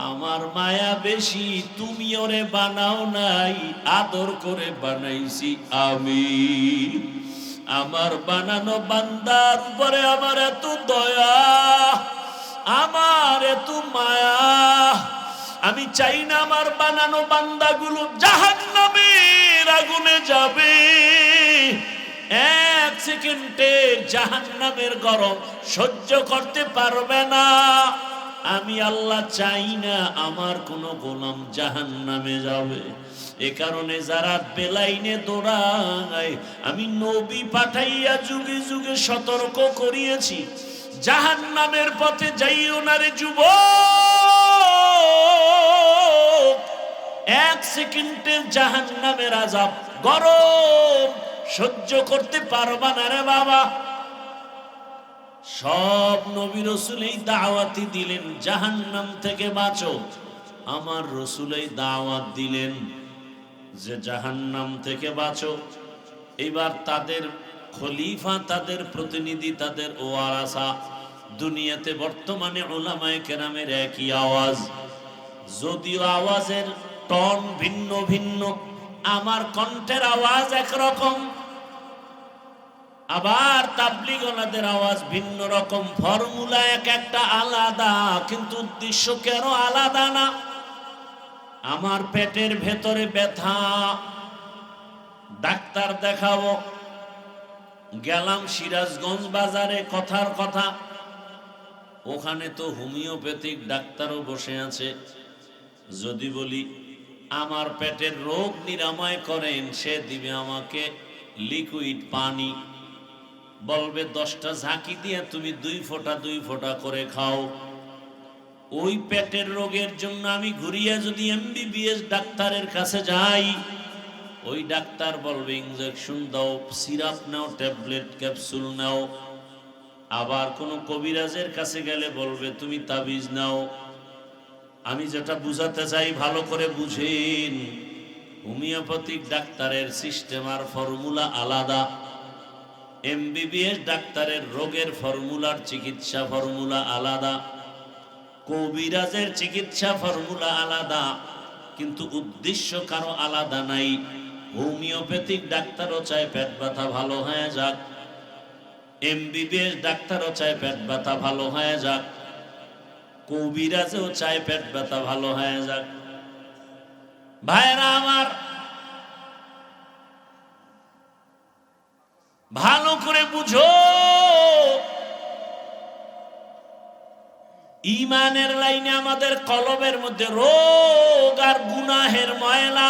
আমার মায়া বেশি। তুমি ওরে বানাও নাই, আদর করে বানাইছি আমি। আমার বানানো বান্দার উপরে আমার এত দয়া, আমার এত মায়া। আমি চাই না আমার বানানো বান্দাগুলো জাহান্নামের আগুনে যাবে। এক সেকেন্ডে জাহান্নামের গরম সহ্য করতে পারবে না। আমি আল্লাহ চাই না আমার কোনো গোলাম জাহান্নামে যাবে। এ কারণে যারা বেলাইনে দৌড়ায়, আমি নবী পাঠাইয়া যুগে যুগে সতর্ক করিয়েছি, জাহান্নামের পথে যাইও না রে যুবক। এক সেকেন্ডের জাহান্নামের আযাব গরম সহ্য করতে পারবা না রে বাবা। সব নবী রাসূল এই দাওয়াতই দিলেন জাহান্নাম থেকে বাঁচো। আমার রাসূল এই দাওয়াত দিলেন যে জাহান্নাম থেকে বাঁচো। এবার তাদের খলিফা, তাদের প্রতিনিধি, তাদের ওয়ারাসা, দুনিয়াতে বর্তমানে উলামায়ে কেরামের একই আওয়াজ, যদিও আওয়াজের টন ভিন্ন ভিন্ন। আমার কণ্ঠের আওয়াজ একরকম, আবার তাবলীগওয়ালাদের আওয়াজ ভিন্ন রকম। ফর্মুলা এক একটা আলাদা, কিন্তু উদ্দেশ্য কেন আলাদা না? আমার পেটের ভেতরে ব্যথা, ডাক্তার দেখাবো। গেলাম সিরাজগঞ্জ বাজারে, কথার কথা, ওখানে তো হোমিওপ্যাথিক ডাক্তারও বসে আছে। যদি বলি আমার পেটের রোগ নিরাময় করেন, সে দিবে আমাকে লিকুইড পানি, বলবে 10টা ঝাঁকি দিয়ে তুমি 2 ফোঁটা 2 ফোঁটা করে খাও। ওই পেটের রোগের জন্য আমি ঘুরিয়ে যদি এমবিবিএস ডাক্তারের কাছে যাই, ওই ডাক্তার বলবে ইনজেকশন দাও, সিরাপ নাও, ট্যাবলেট ক্যাপসুল নাও। আবার কোনো কবিরাজের কাছে গেলে বলবে তুমি তাবিজ নাও। আমি যেটা বুঝাতে চাই ভালো করে বুঝেন, হোমিওপ্যাথিক ডাক্তারের সিস্টেম আর ফর্মুলা আলাদা, এমবিবিএস ডাক্তারের রোগের ফর্মুলার চিকিৎসা ফর্মুলা আলাদা, কবিরাজের চিকিৎসা ফর্মুলা আলাদা, কিন্তু উদ্দেশ্য কারো আলাদা নাই। হোমিওপ্যাথিক ডাক্তারও চায় পেট ব্যথা ভালো হয়ে যাক, এমবিবিএস ডাক্তারও চায় পেট ব্যথা ভালো হয়ে যাক, কবিরাজও চায় পেট ব্যথা ভালো হয়ে যাক। ভাইরা আমার, ভালো করে বুঝো, ঈমানের লাইনে আমাদের কলবের মধ্যে রোগ আর গুনাহের ময়লা,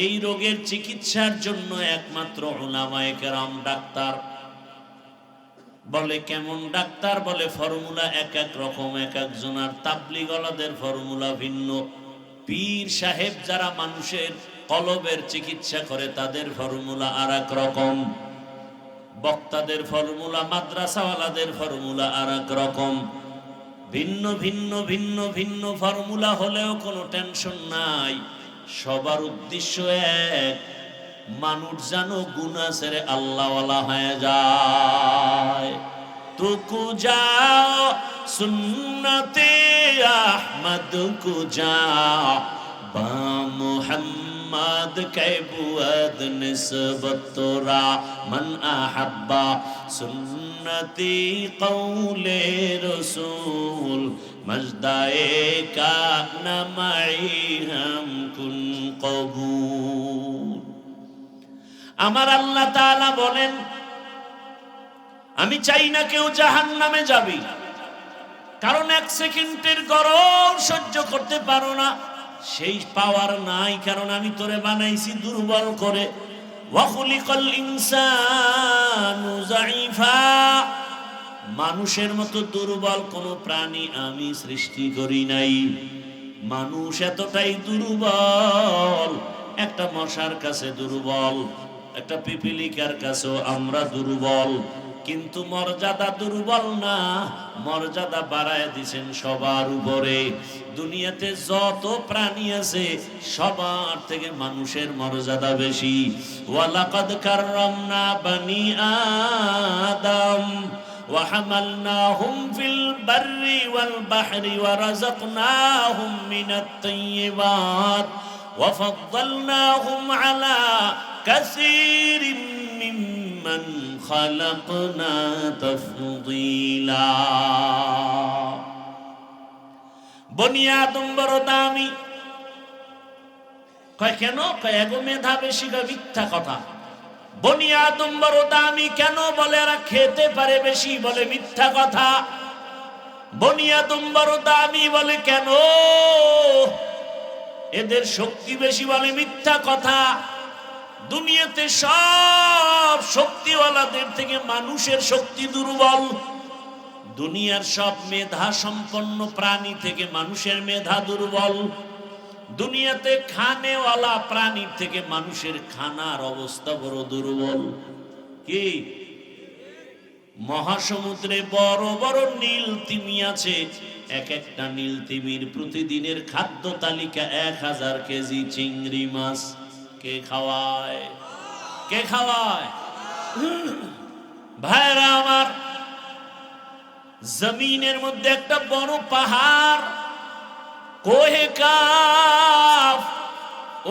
এই রোগের চিকিৎসার জন্য একমাত্র উলামায়ে কেরাম ডাক্তার। বলে কেমন ডাক্তার? বলে ফর্মুলা এক এক রকম, এক একজনের। তাবলীগওয়ালাদের ফর্মুলা ভিন্ন, পীর সাহেব যারা মানুষের কলবের চিকিৎসা করে তাদের ফর্মুলা আর এক রকম, বক্তাদের ফর্মুলা, মাদ্রাসাওয়ালাদের ফর্মুলা আর এক রকম। ভিন্ন ভিন্ন ভিন্ন ভিন্ন ফর্মুলা হলেও কোনো টেনশন নাই, সবার উদ্দেশ্য এক, মানুষ যেন গুনাহ ছেড়ে আল্লাহওয়ালা হয়ে যায়। তুকু যাও সুন্নতে अहमद को जा बा मुहम्मद कै बुअद निस्बत तोरा मन अहब्बा सुन्नती कौले रसूल मजदाए का नमाई हम कुन कबूल। আমার আল্লাহ তাআলা বলেন আমি চাই না কেউ জাহান্নামে যাবি, কারণ এক সেকেন্ডের গরম সহ্য করতে পারো না, সেই পাওয়ার নাই, কারণ আমি তোরে বানাইছি দুর্বল করে। ওয়া খুলিকাল ইনসানু যায়ীফা, মানুষের মতো দুর্বল কোন প্রাণী আমি সৃষ্টি করি নাই। মানুষ এতটাই দুর্বল, একটা মশার কাছে দুর্বল, একটা পিপিলিকার কাছেও আমরা দুর্বল, কিন্তু মর্যাদা দুর্বল না, মর্যাদা বাড়ায় দিয়েছেন সবার উপরে। দুনিয়াতে যত প্রাণী আছে সবার থেকে মানুষের মর্যাদা বেশি। ওয়ালাকাদ কাররামনা বানি আদম ওয়া হামালনাহুম ফিল বাররি ওয়াল বাহরি ওয়া রাযাকনাহুম মিনাত তাইয়্যিবাত ওয়া ফাদ্দালনাহুম আলা কাসীরিন মিম্মান খালাকনা তাফদীলা। বনি আদম বড় দামি। কয় কেন? কয় এগো মেধা বেশি। কয় মিথ্যা কথা। বনি আদম বড় দামি কেন? বলে এরা খেতে পারে বেশি। বলে মিথ্যা কথা। বনি আদম বড় দামি বলে কেন? এদের শক্তি বেশি। বলে মিথ্যা কথা। দুনিয়াতে সব শক্তিওয়ালাদের থেকে মানুষের শক্তি দুর্বল। দুনিয়ার সব মেধা সম্পন্ন প্রাণী থেকে মানুষের মেধা দুর্বল। দুনিয়াতে খানেওয়ালা প্রাণীর থেকে মানুষের খানার অবস্থা বড় দুর্বল। কি মহাসমুদ্রে বড় বড় নীল তিমি আছে, এক একটা নীল তিমির প্রতিদিনের খাদ্য তালিকা 1000 কেজি চিংড়ি মাছ। কে খাওয়ায়? কে খাওয়ায়? ভাইরা আমার, জমিনের মধ্যে একটা বড় পাহাড় কোহে কাফ,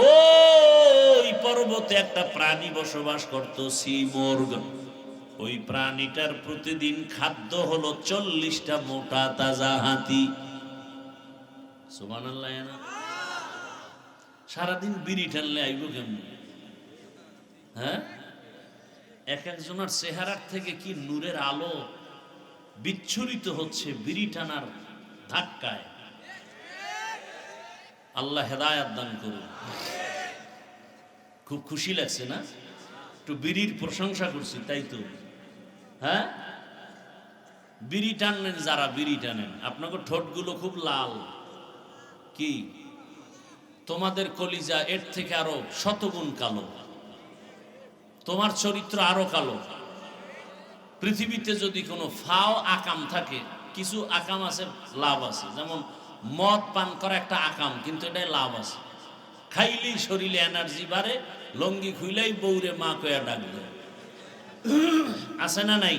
ওই পর্বতে একটা প্রাণী বসবাস করত, সিমর্গ। ওই প্রাণীটার প্রতিদিন খাদ্য হলো 40টা মোটা তাজা হাতি। সুবহানাল্লাহ। সারাদিন বিড়ি টানলে আইব কেমন? হ্যাঁ, এক একজনের চেহারার থেকে কি নূরের আলো বিচ্ছুরিত হচ্ছে বিড়ি টানার ধাক্কায়। আল্লাহ হেদায়েত দান করুন। খুব খুশি লাগছে না? একটু বিড়ির প্রশংসা করছি, তাই তো? হ্যাঁ, বিড়ি টানেন যারা, বিড়ি টানেন, আপনাকে ঠোঁটগুলো খুব লাল। কি তোমাদের কলিজা এর থেকে আরো শতগুণ কালো, তোমার চরিত্র আরো কালো। পৃথিবীতে যদি কোনো ফাও আকাম থাকে, কিছু আকাম আছে লাভ আছে, যেমন মদ পান করা একটা আকাম, কিন্তু এটাই লাভ আছে। খাইলেই শরীরে এনার্জি বাড়ে, লঙ্গি খুইলেই বউরে মা কয়া ডাকবে। আছে না নাই?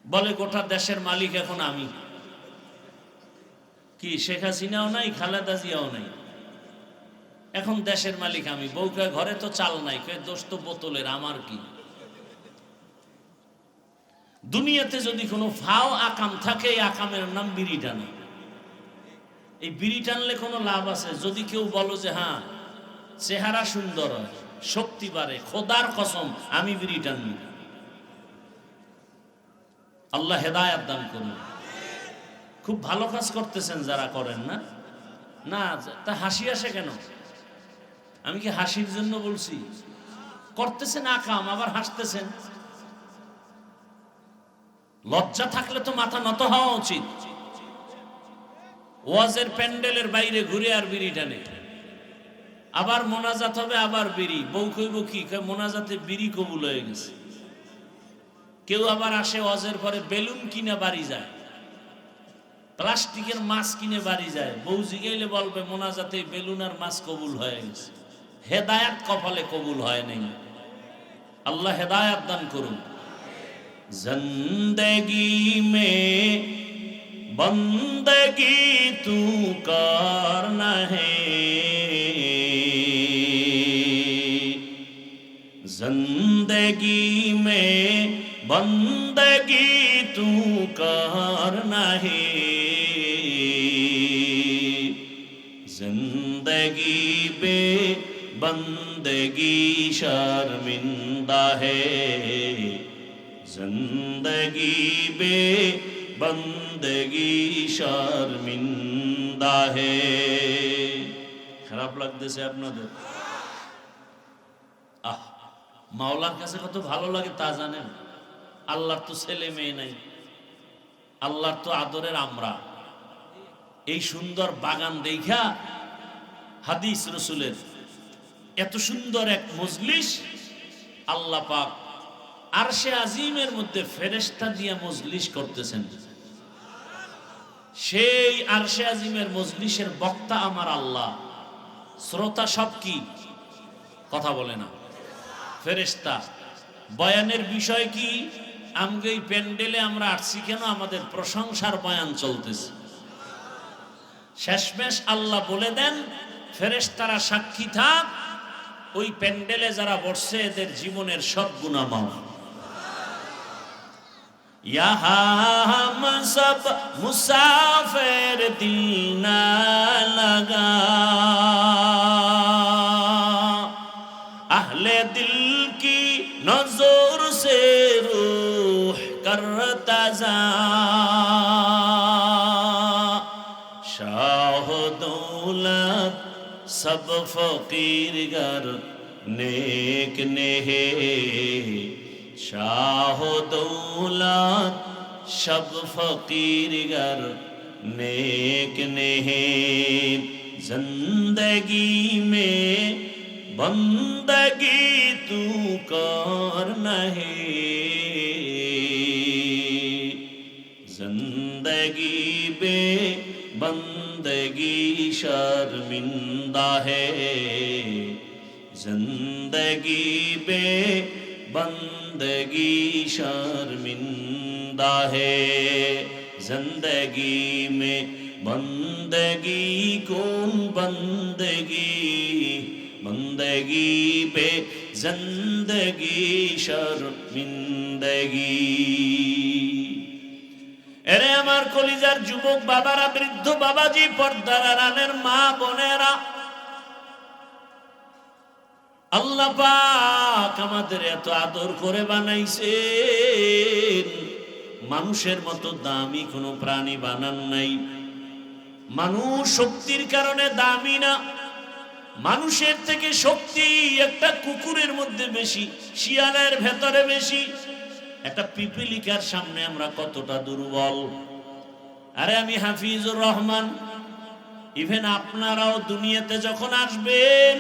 বলে গোটা দেশের মালিক এখন আমি। কি শেখ হাসিনাও নাই, খালেদা জিয়াও নাই, এখন দেশের মালিক আমি। বউকে ঘরে তো চাল নাই, দোষ তো বোতলের, আমার কি? দুনিয়াতে যদি কোনো ফাও আকাম থাকে, এই আকামের নাম বিড়ি টানা। এই বিড়ি টানলে কোনো লাভ আছে? যদি কেউ বলো যে হ্যাঁ চেহারা সুন্দর হয়, শক্তি বাড়ে, খোদার কসম আমি বিড়ি টানি। আল্লাহ হেদায়েত দান করুন। খুব ভালো কাজ করতেছেন যারা করেন না, না তা হাসি আসে কেন? আমি কি হাসির জন্য বলছি? করতেছেন আকাম, আবার হাসতেছেন। লজ্জা থাকলে তো মাথা নত হওয়া উচিত। ওয়াজের প্যান্ডেলের বাইরে ঘুরে আর বিড়ি টানে, আবার মোনাজাত হবে, আবার বিড়ি। বউ কইব কি, মোনাজাতে বিড়ি কবুল হয়ে গেছে। কেউ আবার আসে ওয়াজের পরে বেলুন কিনে বাড়ি যায়, প্লাস্টিকের মাছ কিনে বাড়ি যায়। বউ জিগাইলে বলবে মোনাজাতে বেলুন আর মাছ কবুল হয়ে গেছে। হেদায়াত কপালে কবুল হয় নাই। আল্লাহ হেদায়াত দান করুন। জিন্দেগি মে बंदगी तू करना है, जिंदगी में बंदगी तू करना है, जिंदगी बे बंदगी शर्मिंदा है, जिंदगी बे बंदगी शर्मिंदा है। খারাপ লাগতেছে আপনাদের? মাওলার কাছে কত ভালো লাগে তা জানেন? আল্লাহর তো ছেলে মেয়ে নাই, আল্লাহর তো আদরের আমরা। এই সুন্দর বাগান দেখা হাদিস রসুলের এত সুন্দর এক মজলিস আল্লাহ পাক আরশে আজিমের মধ্যে ফেরেশতা দিয়ে মজলিস করতেছেন। সেই আরশে আজিমের মজলিসের বক্তা আমার আল্লাহ, শ্রোতা সব কি? কথা বলে না, ফেরেশতা। বয়ানের বিষয় কি? আমগে এই প্যান্ডেলে আমরা আসছি কেন? আমাদের প্রশংসার বয়ান চলতেছে। শেষমেশ আল্লাহ বলে দেন, ফেরেশতারা সাক্ষী থাক, ওই প্যান্ডেলে যারা বসছে এদের জীবনের সব গুনাহ মাফ। यहाँ हम सब मुसाफिर दिल ना लगा, अहले दिल की नजर से रूह करता जा, शाह दौलत सब फकीर गर नेक नेहे, शाह दौलत शब फकीर गर नेक नेहे, जिंदगी में बंदगी तू करना है, जिंदगी बे बंदगी शर्मिंदा है, जिंदगी बे बंदगी शर्मिंदा है, जिंदगी में बंदगी कौन बंदगी, बंदगी पे जिंदगी शर्मिंदगी। এরে আমার কলিজার যুবক বাবারা, বৃদ্ধ বাবাজি, পর্দার আড়ালের মা বোনেরা, আল্লাহ পাক আমাদের এত আদর করে বানাইছেন, মানুষের মতো দামি কোনো প্রাণী বানান নাই। মানুষ শক্তির কারণে দামি না, মানুষের থেকে শক্তি একটা কুকুরের মধ্যে বেশি, শিয়ালের ভেতরে বেশি। একটা পিপিলিকার সামনে আমরা কতটা দুর্বল। আরে আমি হাফিজুর রহমান, ইভেন আপনারাও দুনিয়াতে যখন আসবেন,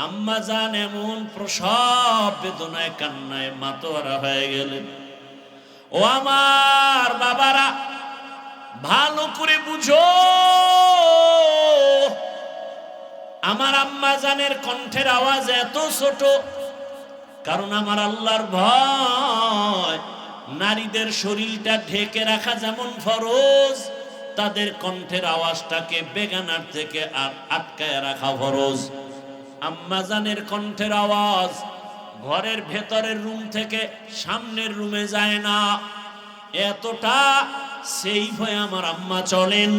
আম্মা জান এমন প্রসব বেদনায় কান্নায় মাতোয়ারা হয়ে গেলেন। ও আমার বাবারা, ভালো করে বুঝো, আমার আম্মা জানের কণ্ঠের আওয়াজ এত ছোট, কারণ আমার আল্লাহর ভয়। নারীদের শরীরটা ঢেকে রাখা যেমন ফরজ, তাদের কণ্ঠের আওয়াজটাকে বেগানার থেকে আটকায় রাখা ফরজ। আম্মা জানের কণ্ঠের আওয়াজ ঘরের ভেতরের রুম থেকে সামনের রুমে যায় না, এতটা সেই ভয়ে আমার আম্মা চলেন।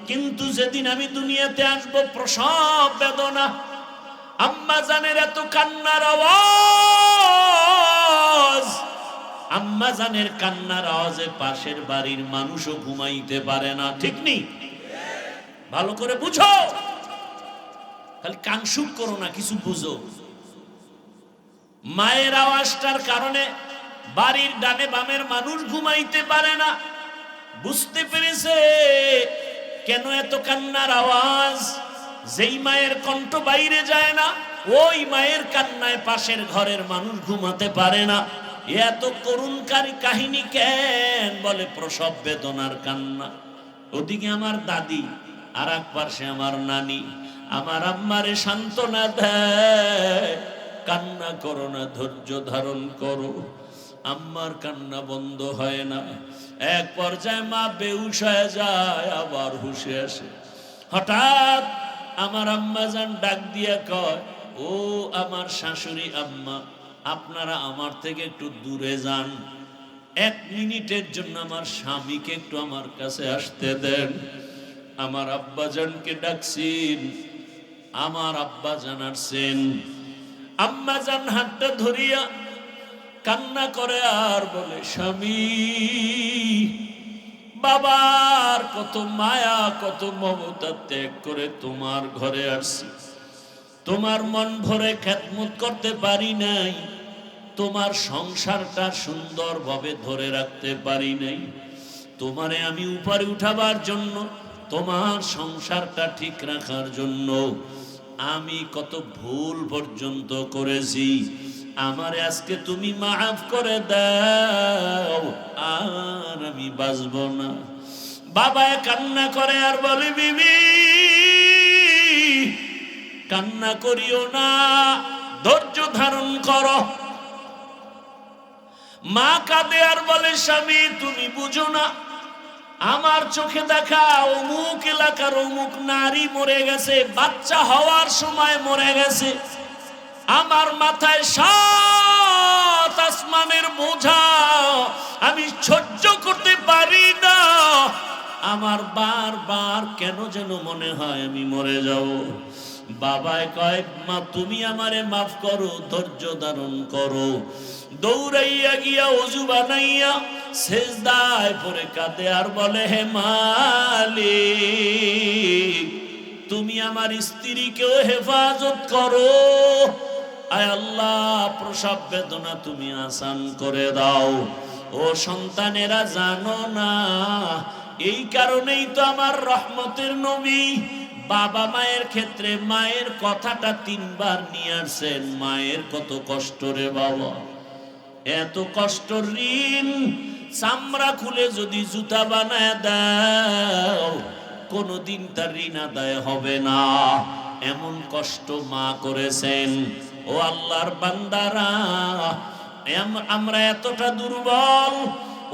কিন্তু যেদিন আমি দুনিয়াতে আসব, প্রসব বেদনা, আম্মা জানের এত কান্নার আওয়াজ, আম্মা জানের কান্নার আওয়াজে পাশের বাড়ির মানুষও ঘুমাইতে পারে না। ঠিক নেই? ভালো করে বুঝো, খালি কাংসুক করো না, কিছু বুঝো। মায়ের আওয়াজটার কারণে বাড়ির ডানে বামের মানুষ ঘুমাইতে পারে না। বুঝতে পেরেছে কেন এত কান্নার আওয়াজ? যেই মায়ের কণ্ঠ বাইরে যায় না, ওই মায়ের কান্নায় পাশের ঘরের মানুষ ঘুমাতে পারে না। এত করুণকারী কাহিনী কেন? বলে প্রসব বেদনার কান্না। ওদিকে আমার দাদি, আর এক পাশে আমার নানি আমার আম্মারে সান্ত্বনা দেয়, কান্না করো না, ধৈর্য ধারণ করো। আম্মার কান্না বন্ধ হয় না। এক পর্যায়ে মা বেহুশ হয়ে যায়, আবার হুশে আসে। হঠাৎ আমার আম্মা জান ডাক দিয়া কয়, ও আমার শাশুড়ি আম্মা, আপনারা আমার থেকে একটু দূরে যান, 1 মিনিটের জন্য আমার স্বামীকে একটু আমার কাছে আসতে দেন। আমার আব্বা জানকে ডাকছেন, আমার আব্বা জান আসছেন। আম্মা জান হাতটা ধরিয়া কান্না করে আর বলে, স্বামী, বাবার কত মায়া কত মমতা ত্যাগ করে তোমার ঘরে আসছি, তোমার মন ভরে খেদমত করতে পারি নাই, তোমার সংসারটা সুন্দরভাবে ধরে রাখতে পারি নাই। তোমারে আমি উপরে উঠাবার জন্য, তোমার সংসারটা ঠিক রাখার জন্য আমি কত ভুল পর্যন্ত করেছি, আমারে আজকে তুমি মাফ করে দাও, আর আমি বাঁচব না। বাবা কান্না করে আর বলে, বিবি কান্না করিও না, ধৈর্য ধারণ করো। মা কাঁদে আর বলে, স্বামী তুমি বুঝো না, আমার চোখে দেখা অমুক এলাকার অমুক নারী মরে গেছে, বাচ্চা হওয়ার সময় মরে গেছে, আমার মাথায় 7 আসমানের বোঝা, আমি সহ্য করতে পারি না, আমার বারবার কেন যেন মনে হয় আমি মরে যাব। বাবায় কয়, মা তুমি আমারে মাফ করো, ধৈর্য ধারণ করো। দৌড়াইয়া গিয়া ওযু বানাইয়া সেজদায় পড়ে কাঁদে আর বলে, হে মালিক, তুমি আমার স্ত্রীকেও হেফাজত করো, আয় আল্লাহ প্রসব বেদনা তুমি আসান করে দাও। ও সন্তানেরা জানো না, এই কারণেই তো আমার রহমতের নবী বাবা মায়ের ক্ষেত্রে মায়ের কথাটা 3 বার নিয়ে আসছেন। মায়ের কত কষ্ট রে বাবা, এত কষ্ট ঋণ চামড়া খুলে যদি জুতা বানায় দাও কোনদিন তার ঋণ আদায় হবে না, এমন কষ্ট মা করেছেন। ও আল্লাহর বান্দারা, আমরা এতটা দুর্বল,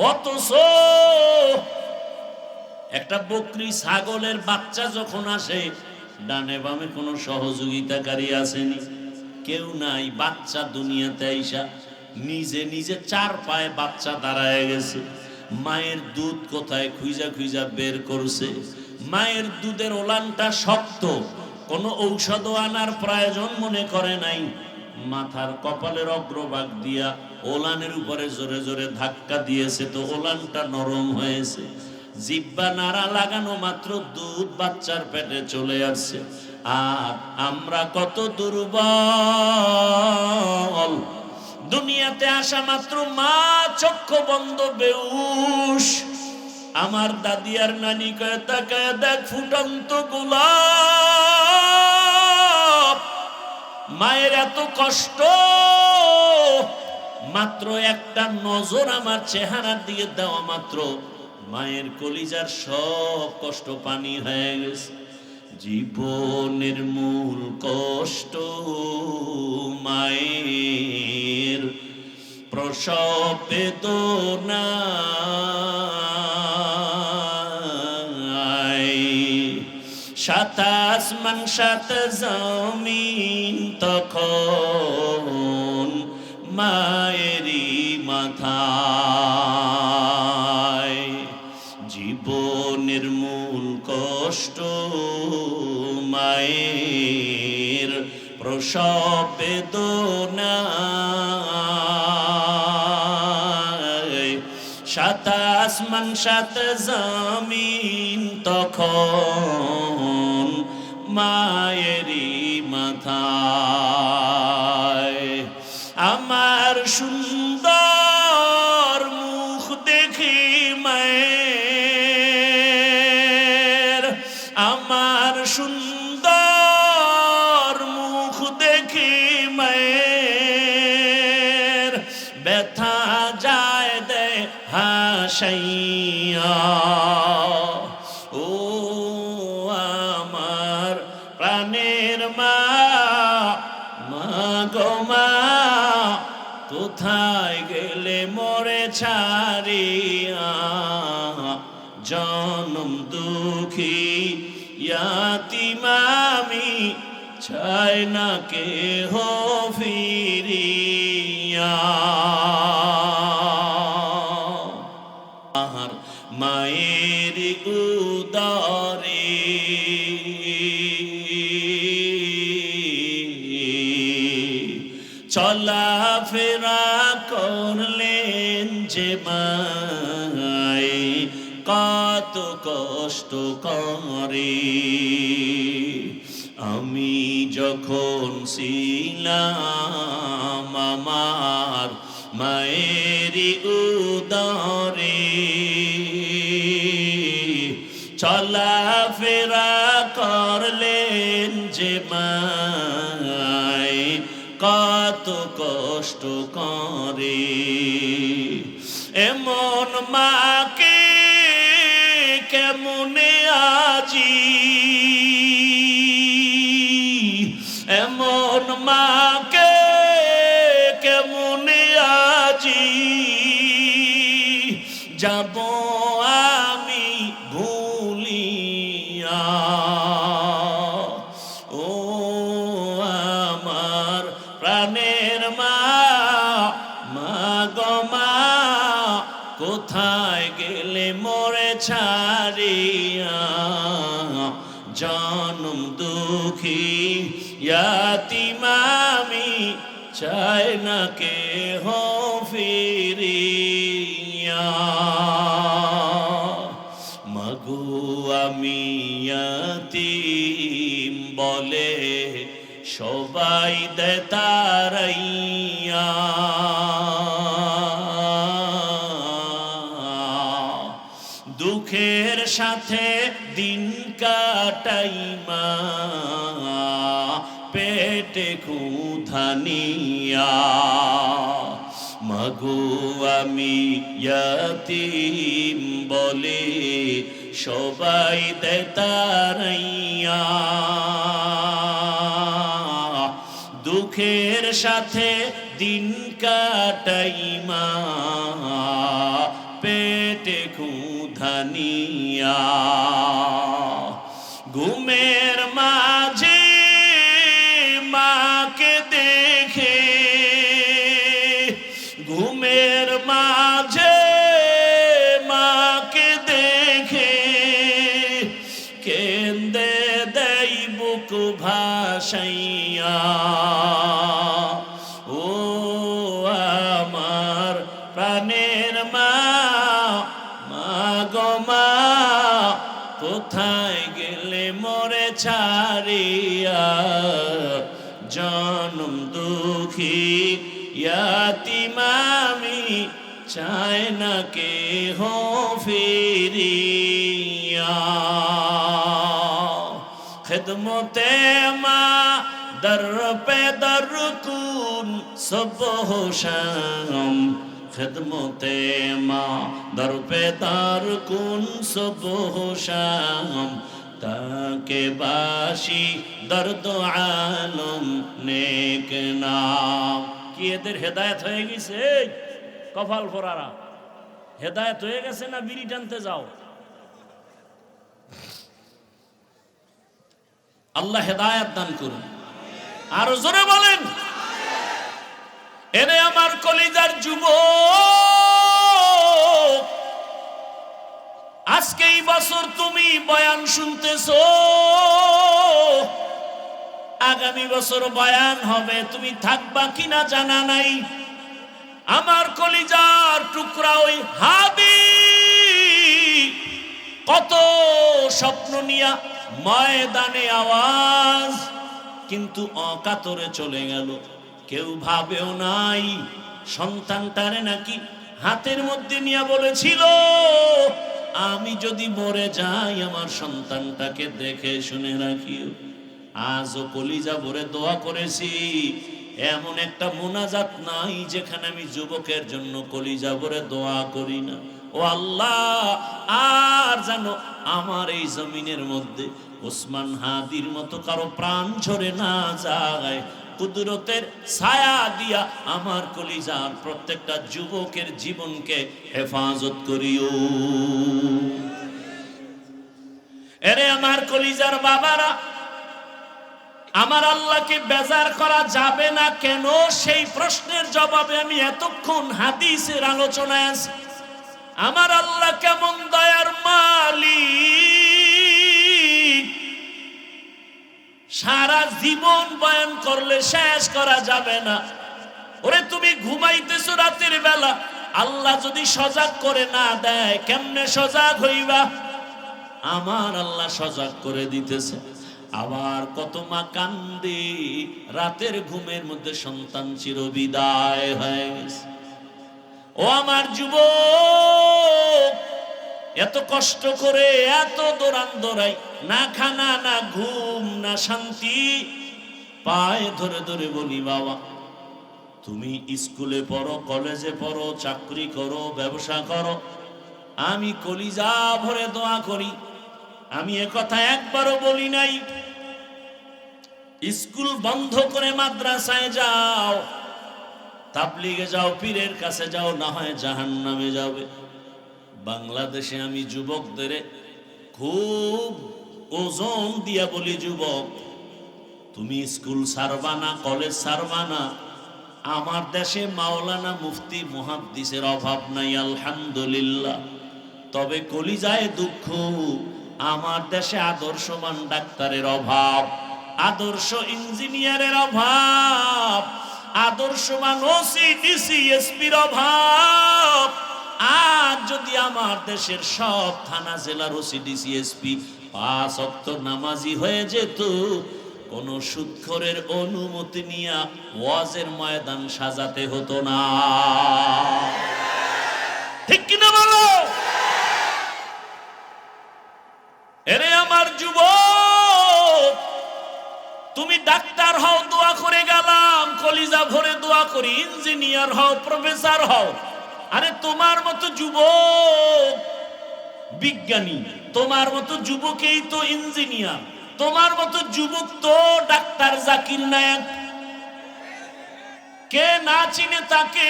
অথচ একটা বকরি ছাগলের বাচ্চা যখন আসে, ডানে বামে কোনো সহযোগিতাকারী আসেনি, কেউ নাই। বাচ্চা দুনিয়াতে আইসা নিজে নিজে 4 পায়ে বাচ্চা দাঁড়ায় গেছে। মায়ের দুধ কোথায় খুঁজা খুঁজা বের করছে। মায়ের দুধের ওলানটা শক্ত, কোনো ঔষধ আনার প্রয়োজন মনে করে নাই। মাথার কপালের অগ্রভাগ দিয়া ওলানের উপরে জোরে জোরে ধাক্কা দিয়েছে, তো ওলানটা নরম হয়েছে। জিহ্বা নাড়া লাগানো মাত্র দুধ বাচ্চার পেটে চলে আসছে। আর আমরা কত দুর্বল, দুনিয়াতে আসা মাত্র মা চক্ষু বন্ধ বেহুশ। আমার দাদি আর নানি কয়ে, তাকায় দেখ ফুটন্ত গোলাপ, মায়ের এত কষ্ট, মাত্র একটা নজর আমার চেহারার দিকে দেওয়া মাত্র মায়ের কলিজার সব কষ্ট পানি হয়ে গেছে। জীবনের মূল কষ্ট মায়ের, প্রসব বেদনা, 7 আসমান 7 জমিন তখন মায়েরই মাথায়। জীবনের মূল কষ্ট মায়ের, প্রসব বেদনা, 7 আসমান 7 জমিন তখন মায়েরই মাথায়। আমার সুন্দর মুখ দেখি মায়ের, আমার সুন্দর মুখ দেখি মায়ের, ব্যথা যায় দে হাসাইয়া। ও আমার প্রাণের মা, মা গো মা, তো কোথায় গেলে মোরে ছাড়িয়া জনম দুঃখী ইয়াতিম আমি চাই না কেহ ফিরিয়া আর মায়ের উদরে চলাফেরা করলেন যে মায় কত কষ্ট করে আমি যখন ছিলাম আমার মায়ের উদরে চলাফেরা করলেন যে মায় কত কষ্ট করে এমন মাকে কেমনে আজি এমন মাকে কেমনে আজি যাব আমি ভুলিয়া ও আমার প্রাণের মা মা গো মা কোথায় গেলে মোরে ছাড়িয়া জনম দুঃখী ইয়াতিম আমি চাই না কেহ ফিরিয়া মাগো আমি ইয়াতিম বলে সবাই দেয় তারাইয়া দুঃখের সাথে দিন কাটাই মা পেটে ক্ষুধা নিয়া মাগো আমি ইয়াতিম বলে সবাই দেয় তারাইয়া দুঃখের সাথে দিন কাটাই মা পেটে ক্ষুধা নিয়া ঘুমের মাঝে মাকে দেখে ঘুমের মাঝে মাকে দেখে কেন্দে দেই বুক ভাসাইয়া ও আমার প্রাণের মা মা গো মা কোথায় গেলে মোরে ছাড়িয়া জনম দুঃখী ইয়াতিম আমি চাই না কেহ ফিরিয়া খিদমতে মা দর পে দর কুন সুবহ শাম খিদমতে মা দর পে দর কুন সুবহ শাম তাকে বাসি দর্দ আলম নেক নাম কি এদের হেদায়েত হয়ে গেছে কপাল ফোরারা হেদায়েত হয়ে গেছে না বিড়ি টানতে যাও আল্লাহ হেদায়েত দান করুন আর জোরে বলেন এনে আমার কলিজার যুবক আজকে এই বছর তুমি বয়ান শুনতেছো আগামী বছর বয়ান হবে তুমি থাকবা কিনা জানা নাই আমার কলিজার টুকরা ওই হাদি কত স্বপ্ন নিয়া ময়দানে আওয়াজ কিন্তু অকাতরে চলে গেল কেউ ভাবেও নাই সন্তানটারে নাকি হাতের মধ্যে নিয়ে বলেছিল আমি যদি মরে যাই আমার সন্তানটাকে দেখে শুনে রাখিও আজও কলিজা ভরে দোয়া করেছি এমন একটা মোনাজাত নাই যেখানে আমি যুবকের জন্য কলিজা ভরে দোয়া করি না ও আল্লাহ আর জানো আমার এই জমিনের মধ্যে ওসমান হাদির মতো কারো প্রাণ ঝরে না যায় কুদরতের ছায়া দিয়া আমার কলিজার প্রত্যেকটা যুবকের জীবনকে হেফাজত করিও। এরে আমার কলিজার বাবারা, আমার আল্লাহকে বেজার করা যাবে না কেন, সেই প্রশ্নের জবাবে আমি এতক্ষণ হাদিসের আলোচনায় আছি। আমার আল্লাহ কেমন দয়ার মালিক, সারা জীবন বয়ান করলে শেষ করা যাবে না। ওরে তুমি ঘুমাইতেছো রাতের বেলা, আল্লাহ যদি সজাগ করে না দেয় কেমনে সজাগ হইবা? আমার আল্লাহ সজাগ করে দিতেছে। আবার কত মা কান্দে রাতের ঘুমের মধ্যে সন্তান চিরবিদায় হয়ে গেছে। ও আমার যুবক, এত কষ্ট করে এত দৌড়াই, না খানা না ঘুম না শান্তি, পায়ে ধরে ধরে বলি বাবা তুমি স্কুলে পড়ো, কলেজে পড়ো, চাকরি করো, ব্যবসা করো, আমি কলিজা ভরে দোয়া করি। আমি একথা একবারও বলি নাই স্কুল বন্ধ করে মাদ্রাসায় যাও, তাবলিগে যাও, পীরের কাছে যাও, না হয় জাহান্নামে যাবে। বাংলাদেশে আমি যুবকদের খুব ওজন দিয়া বলি, যুবক তুমি স্কুল ছাড়বা না, কলেজ ছাড়বা না। আমার দেশে মাওলানা মুফতি মুহাদ্দিসের অভাব নাই আলহামদুলিল্লাহ, তবে কলিজায় দুঃখ, আমার দেশে আদর্শবান ডাক্তারের অভাব, আদর্শ ইঞ্জিনিয়ারের অভাব, আদর্শবান ওসি ডিসি এসপির অভাব। আজ যদি আমার দেশের সব থানা জেলার ওসি ডিসি এসপি 5 ওয়াক্ত নামাজি হয়ে যেত, কোন সুদখোরের অনুমতি নিয়ে ওয়াজের ময়দান সাজাতে হতো না। ঠিক কিনা বলো? এরে আমার যুবক, তুমি ডাক্তার হও, দোয়া করে গেলাম, কলিজা ভরে দোয়া করি। ইঞ্জিনিয়ার হও, প্রফেসর হও, আরে তোমার মতো যুবক বিজ্ঞানী, তোমার মতো যুবকেই তো ইঞ্জিনিয়ার, তোমার মতো যুবক তো ডাক্তার জাকির নায়েক। কে না চিনে তাকে?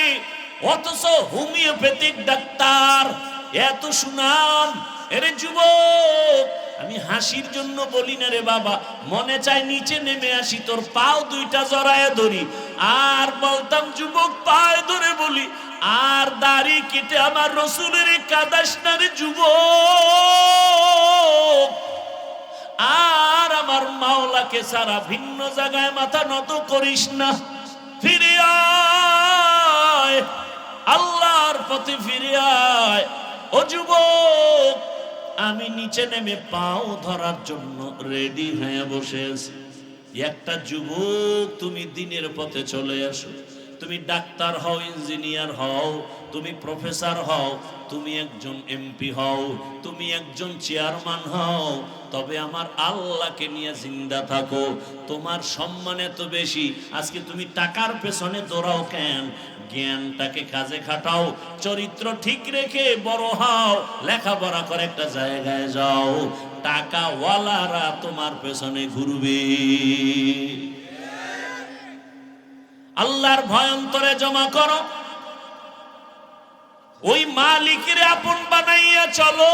অথচ হোমিওপ্যাথিক ডাক্তার, এত সুনাম। এরে যুবক, আমি হাসির জন্য বলি না রে বাবা, মনে চাই নিচে নেমে আসি, তোর পাও দুইটা জড়ায় ধরি, আর বলতাম যুবক পায়ে ধরে বলি, আর দাড়ি কেটে আমার রসুলের কাদাস না রে যুবক, আর আমার মাওলাকে সারা ভিন্ন জায়গায় মাথা নত করিস না। ফিরে আয়, আল্লাহর পথে ফিরে আয়। ও যুবক, আমি নিচে নেমে পাও ধরার জন্য রেডি হয়ে বসে আছি। একটা যুবক, তুমি দিনের পথে চলে আসো। তুমি ডাক্তার হও, ইঞ্জিনিয়ার হও, তুমি প্রফেসর হও, তুমি একজন এমপি হও, তুমি একজন চেয়ারম্যান হও, তবে আমার আল্লাহকে নিয়ে জিন্দা থাকো। তোমার সম্মান এত বেশি, আজকে তুমি টাকার পেছনে দৌড়াও কেন? জ্ঞানটাকে কাজে খাটাও, চরিত্র ঠিক রেখে বড় হও, লেখাপড়া করে একটা জায়গায় যাও, টাকাওয়ালারা তোমার পেছনে ঘুরবে। আল্লাহর ভয় অন্তরে জমা করো, ওই মালিকের আপন বানাইয়া চলো।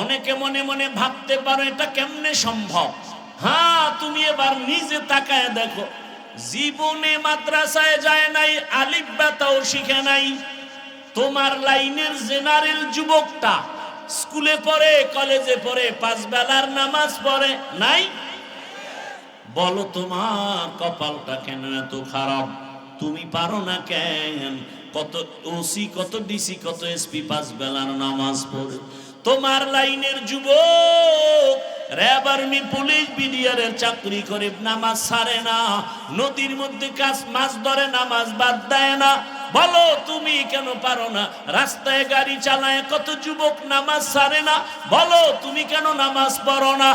অনেকে মনে মনে ভাবতে পারো এটা কেমনে সম্ভব। হ্যাঁ, তুমি এবার নিজে তাকায় দেখো, জীবনে মাদ্রাসায় যায় নাই, আলিফ বাতাও শিখে নাই। তোমার লাইনের জেনারেল যুবকটা স্কুলে পড়ে, কলেজে পড়ে, 5 বেলার নামাজ পড়ে নাই? বলো তোমার কপালটা কেন এত খারাপ? তুমি পারো না কেন? কত ওসি, কত ডিসি, কত এসপি 5 বেলার নামাজ পড়ে। তোমার লাইনের যুবক র্যাব, আর্মি, পুলিশ, বিডিআরের চাকরি করে, নামাজ ছাড়ে না, নদীর মধ্যে মাছ ধরে, নামাজ বাদ দেয় না। বলো তুমি কেন পারো না? রাস্তায় গাড়ি চালায় কত যুবক নামাজ ছাড়ে না, বলো তুমি কেন নামাজ পড়ো না?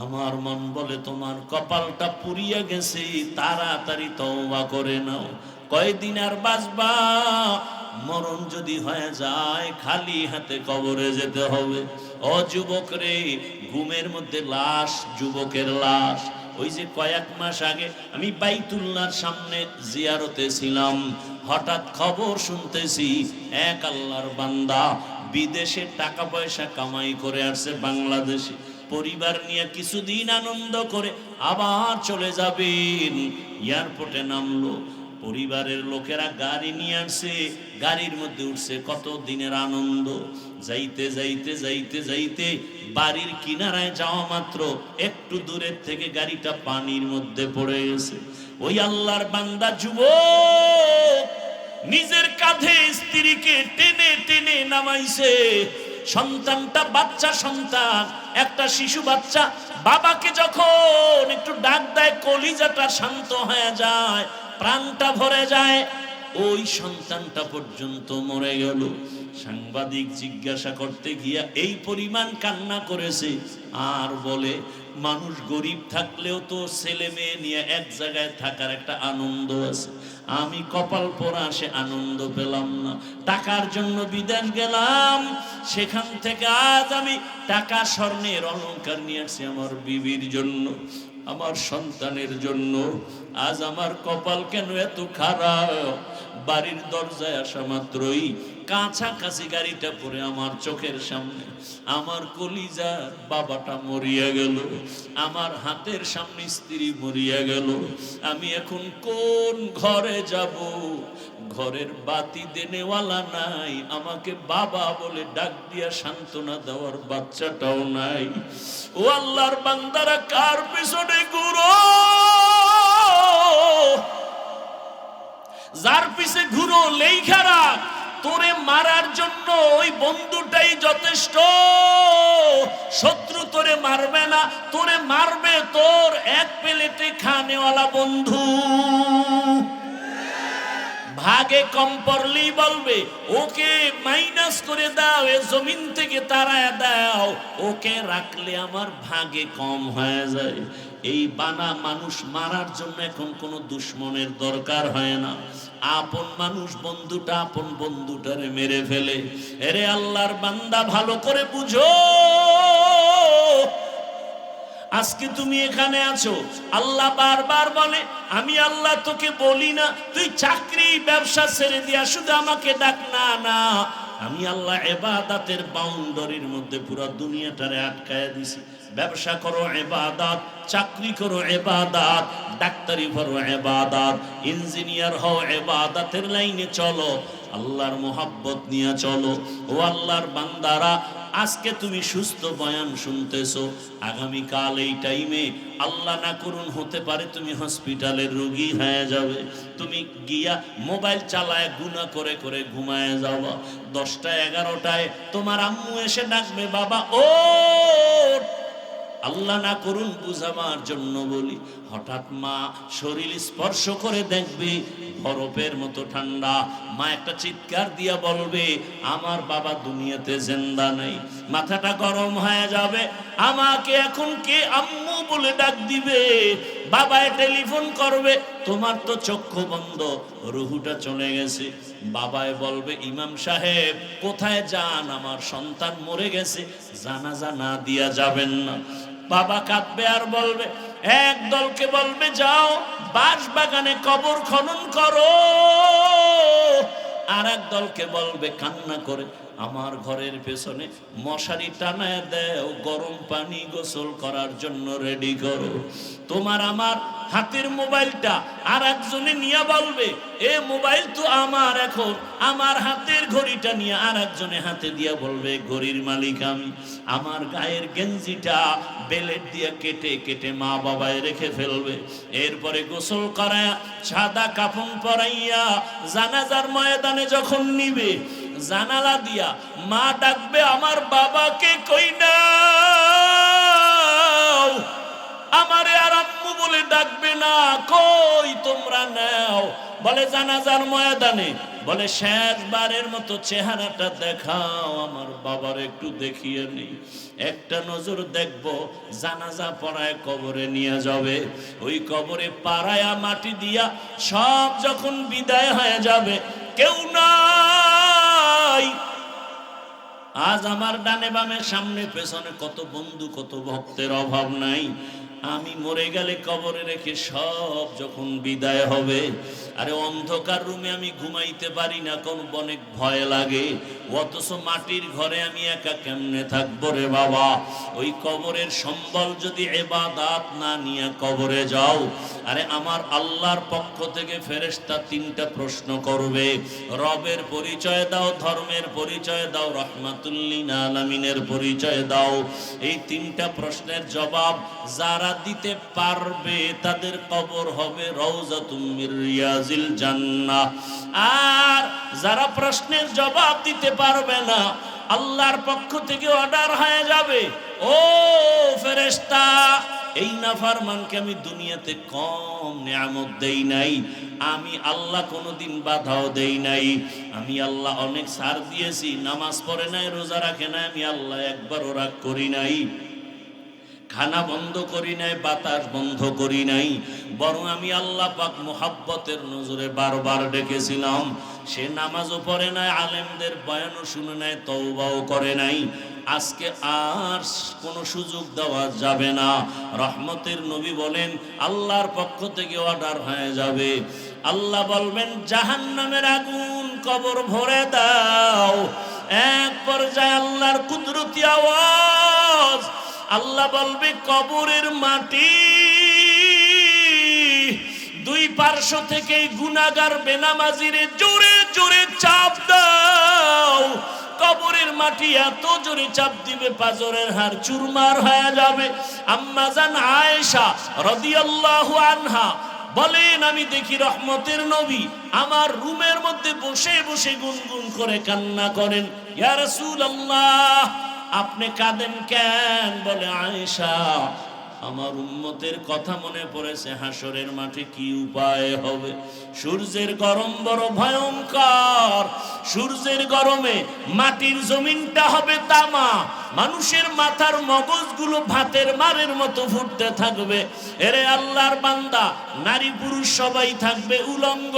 আমার মন বলে তোমার কপালটা পুড়িয়ে গেছে, তাড়াতাড়ি তওবা করে নাও। কয়দিন আর বাঁচবা? মরণ যদি হয়ে যায় খালি হাতে কবরে যেতে হবে। ও যুবক রে, ঘুমের মধ্যে লাশ, যুবকের লাশ, ওই যে কয়েক মাস আগে আমি বাইতুল্লাহর সামনে জিয়ারতে ছিলাম, হঠাৎ খবর শুনতেছি এক আল্লাহর বান্দা বিদেশে টাকা পয়সা কামাই করে আসছে বাংলাদেশে, পরিবার নিয়ে কিছুদিন আনন্দ করে আবার চলে যাবেন। এয়ারপোর্টে নামলো, পরিবারের লোকেরা গাড়ি নিয়ে আসছে, গাড়ির মধ্যে উঠছে, কত দিনের আনন্দ। যাইতে যাইতে যাইতে যাইতে বাড়ির কিনারায় যাওয়া মাত্র একটু দূরের থেকে গাড়িটা পানির মধ্যে পড়ে গেছে। ওই আল্লাহর বান্দা যুবক নিজের কাঁধে স্ত্রীকে টেনে টেনে নামাইছে। সন্তানটা বাচ্চা সন্তান, একটা শিশু বাচ্চা বাবাকে যখন একটু ডাক দেয় কলিজাটা শান্ত হয়ে যায়, প্রাণটা ভরে যায়। ওই সন্তানটা পর্যন্ত মরে গেল। সাংবাদিক জিজ্ঞাসা করতে গিয়া এই পরিমাণ কান্না করেছে, আর বলে মানুষ গরিব থাকলেও তো ছেলে মেয়ে নিয়ে এক জায়গায় থাকার একটা আনন্দ আছে, আমি কপাল পোড়া সে আনন্দ পেলাম না। টাকার জন্য বিদেশ গেলাম, সেখান থেকে আজ আমি টাকা স্বর্ণের অলংকার নিয়ে আসছি আমার বিবির জন্য, আমার সন্তানের জন্য। আজ আমার কপাল কেন এত খারাপ, বাড়ির দরজায় আসা মাত্রই কাছাকাছি গাড়িটা পড়ে আমার চোখের সামনে আমার কলিজার বাবাটা মরিয়া গেল, আমার হাতের সামনে স্ত্রী মরিয়া গেল। আমি এখন কোন ঘরে যাব? ঘরের বাতি দেনেওয়ালা নাই, আমাকে বাবা বলে ডাক দিয়া সান্ত্বনা দেওয়ার বাচ্চাটাও নাই। ও আল্লাহর বান্দারা, কার পিছনে ঘুরো? যার পিছে ঘুরো লেখা রাখ, তোরে মারার জন্য ওই বন্ধুটাই যথেষ্ট। শত্রু তোরে মারবে না, তোরে মারবে তোর এক প্লেটে খানেওয়ালা বন্ধু। ভাগে কম পড়লেই বলবে ওকে মাইনাস করে দাও, এ জমিন থেকে তাড়ায় দাও, ওকে রাখলে আমার ভাগে কম হয়ে যায়। এই বানা মানুষ মারার জন্য এখন কোনো দুশ্মনের দরকার হয় না। আপন মানুষ বন্ধুটা আপন বন্ধুটারে মেরে ফেলে। এরে আল্লাহর বান্দা, ভালো করে বুঝো, আজকে তুমি এখানে আছো, আল্লাহ বারবার বলে আমি আল্লাহ তোকে বলি না তুই চাকরি ব্যবসা ছেড়ে দিয়া শুধু আমাকে ডাক না, না, আমি আল্লাহ ইবাদতের বাউন্ডারির মধ্যে পুরো দুনিয়াটারে আটকায় দিছি। ব্যবসা করো ইবাদত, চাকরি করো ইবাদত, ডাক্তারি করো ইবাদত, ইঞ্জিনিয়ার হও ইবাদতের লাইনে চলো, আল্লাহর মোহাব্বত নিয়ে চলো। ও আল্লাহর বান্দারা, আজকে তুমি সুস্থ বয়ান শুনতেছো, আগামীকাল এই টাইমে আল্লাহ না করুন হতে পারে তুমি হসপিটালের রোগী হয়ে যাবে। তুমি গিয়া মোবাইল চালায় গুনাহ করে করে ঘুমায় যাওয়া। 10টা 11টায় তোমার আম্মু এসে ডাকবে, বাবা ও, আল্লাহ না করুন বুঝাবার জন্য বলি, হঠাৎ মা শরীর স্পর্শ করে দেখবে বরফের মতো ঠান্ডা। মা একটা চিৎকার দিয়া বলবে আমার বাবা দুনিয়াতে জিন্দা নেই। মাথাটা গরম হয়ে যাবে, আমাকে এখন কে আম্মু বলে ডাক দিবে, বাবায় টেলিফোন করবে, তোমার তো চক্ষু বন্ধ, রুহুটা চলে গেছে। বাবায় বলবে ইমাম সাহেব কোথায় যান, আমার সন্তান মরে গেছে, জানাজা না দিয়া যাবেন না। বাবা কাঁদবে আর বলবে, এক দলকে বলবে যাও বাঁশ বাগানে কবর খনন করো, আর এক দলকে বলবে কান্না করে আমার ঘরের পেছনে মশারি টানায় দেও, গরম পানি গোসল করার জন্য রেডি করো। তোমার আমার হাতের মোবাইলটা আর একজনে নিয়ে বলবে এ মোবাইল তো আমার, এখন আমার হাতের ঘড়িটা নিয়ে আর একজনে হাতে দিয়া বলবে ঘড়ির মালিক আমি। আমার গায়ের গেঞ্জিটা বেলেট দিয়ে কেটে কেটে মা বাবায় রেখে ফেলবে। এরপরে গোসল করায়া সাদা কাফন পরাইয়া জানাজার ময়দানে যখন নিবে, জানালা দিয়া মা ডাকবে আমার বাবাকে কই নাও, আমারে আর আম্মু বলে ডাকবে না, কই তোমরা নাও। বলে জানাজার ময়দানে, বলে শেষবারের মতো চেহারাটা দেখাও, আমার বাবার একটু দেখিয়ে নেই, একটা নজর দেখবো। জানাজা পড়ায় কবরে নিয়ে যাবে, ওই কবরে পাড়ায়া মাটি দিয়া সব যখন বিদায় হয়ে যাবে, কেউ নাই, আজ আমার ডানে বামে সামনে পেছনে কত বন্ধু কত ভক্তের অভাব নাই। আমি মরে গেলে কবরে রেখে সব যখন বিদায় হবে, আরে অন্ধকার রুমে আমি ঘুমাইতে পারি না, কোন অনেক ভয় লাগে। অথচ মাটির ঘরে আমি একা কেমনে থাকবো রে বাবা? ওই কবরের সম্বল যদি ইবাদত না নিয়ে কবরে যাও, আরে আমার আল্লাহর পক্ষ থেকে ফেরেশতা তিনটা প্রশ্ন করবে। রবের পরিচয় দাও, ধর্মের পরিচয় দাও, রহমাতুল লিল আলামিনের পরিচয় দাও। এই তিনটা প্রশ্নের জবাব যারা দিতে পারবে তাদের কবর হবে রওজাতুম মির রিয়াজিল জান্নাহ। আর যারা প্রশ্নের জবাব দিতে পারবে না, আল্লাহর পক্ষ থেকে অর্ডার হয়ে যাবে, ও ফেরেশতা, এই নাফরমানকে আমি দুনিয়াতে কম নিয়ামত দেই নাই, আমি আল্লাহ কোনোদিন বাধাও দেই নাই, আমি আল্লাহ অনেক ছাড় দিয়েছি, নামাজ পড়ে নাই, রোজা রাখে নাই, আমি আল্লাহ একবারও রাগ করি নাই, খানা বন্ধ করি নাই, বাতাস বন্ধ করি নাই, বরং আমি আল্লাহ পাক মোহাব্বতের নজরে বারবার ডেকেছিলাম। সে নামাজও পড়ে নাই, আলেমদের বয়ানও শুনে নাই, তওবাও করে নাই। আজকে আর কোনো সুযোগ দেওয়া যাবে না। রহমতের নবী বলেন আল্লাহর পক্ষ থেকে অর্ডার হয়ে যাবে। আল্লাহ বলবেন জাহান্নামের আগুন কবর ভরে দাও। এক পর্যায়ে আল্লাহর কুদরতি আওয়াজ, আল্লাহ বলবে কবরের মাটি দুই পার্শ্ব থেকে গুনাহগার বেনামাজিরে জোরে জোরে চাপ দাও। কবরের মাটি এত জোরে চাপ দিবে পাজরের হাড় চুরমার হয়ে যাবে। আম্মা জান আয়েশা রাদিয়াল্লাহু আনহা বলেন, আমি দেখি রহমতের নবী আমার রুমের মধ্যে বসে বসে গুনগুন করে কান্না করেন, ইয়া রাসূলুল্লাহ আপনি কাঁদেন কেন? বলে আয়েশা, আমার উম্মতের কথা মনে পড়েছে, হাসরের মাঠে কি উপায় হবে। সূর্যের গরম বড় ভয়ঙ্কর, সূর্যের গরমে মাটির জমিনটা হবে তামা, মানুষের মাথার মগজগুলো ভাতের মারের মতো ফুটতে থাকবে। এরে আল্লাহর বান্দা, নারী পুরুষ সবাই থাকবে উলঙ্গ।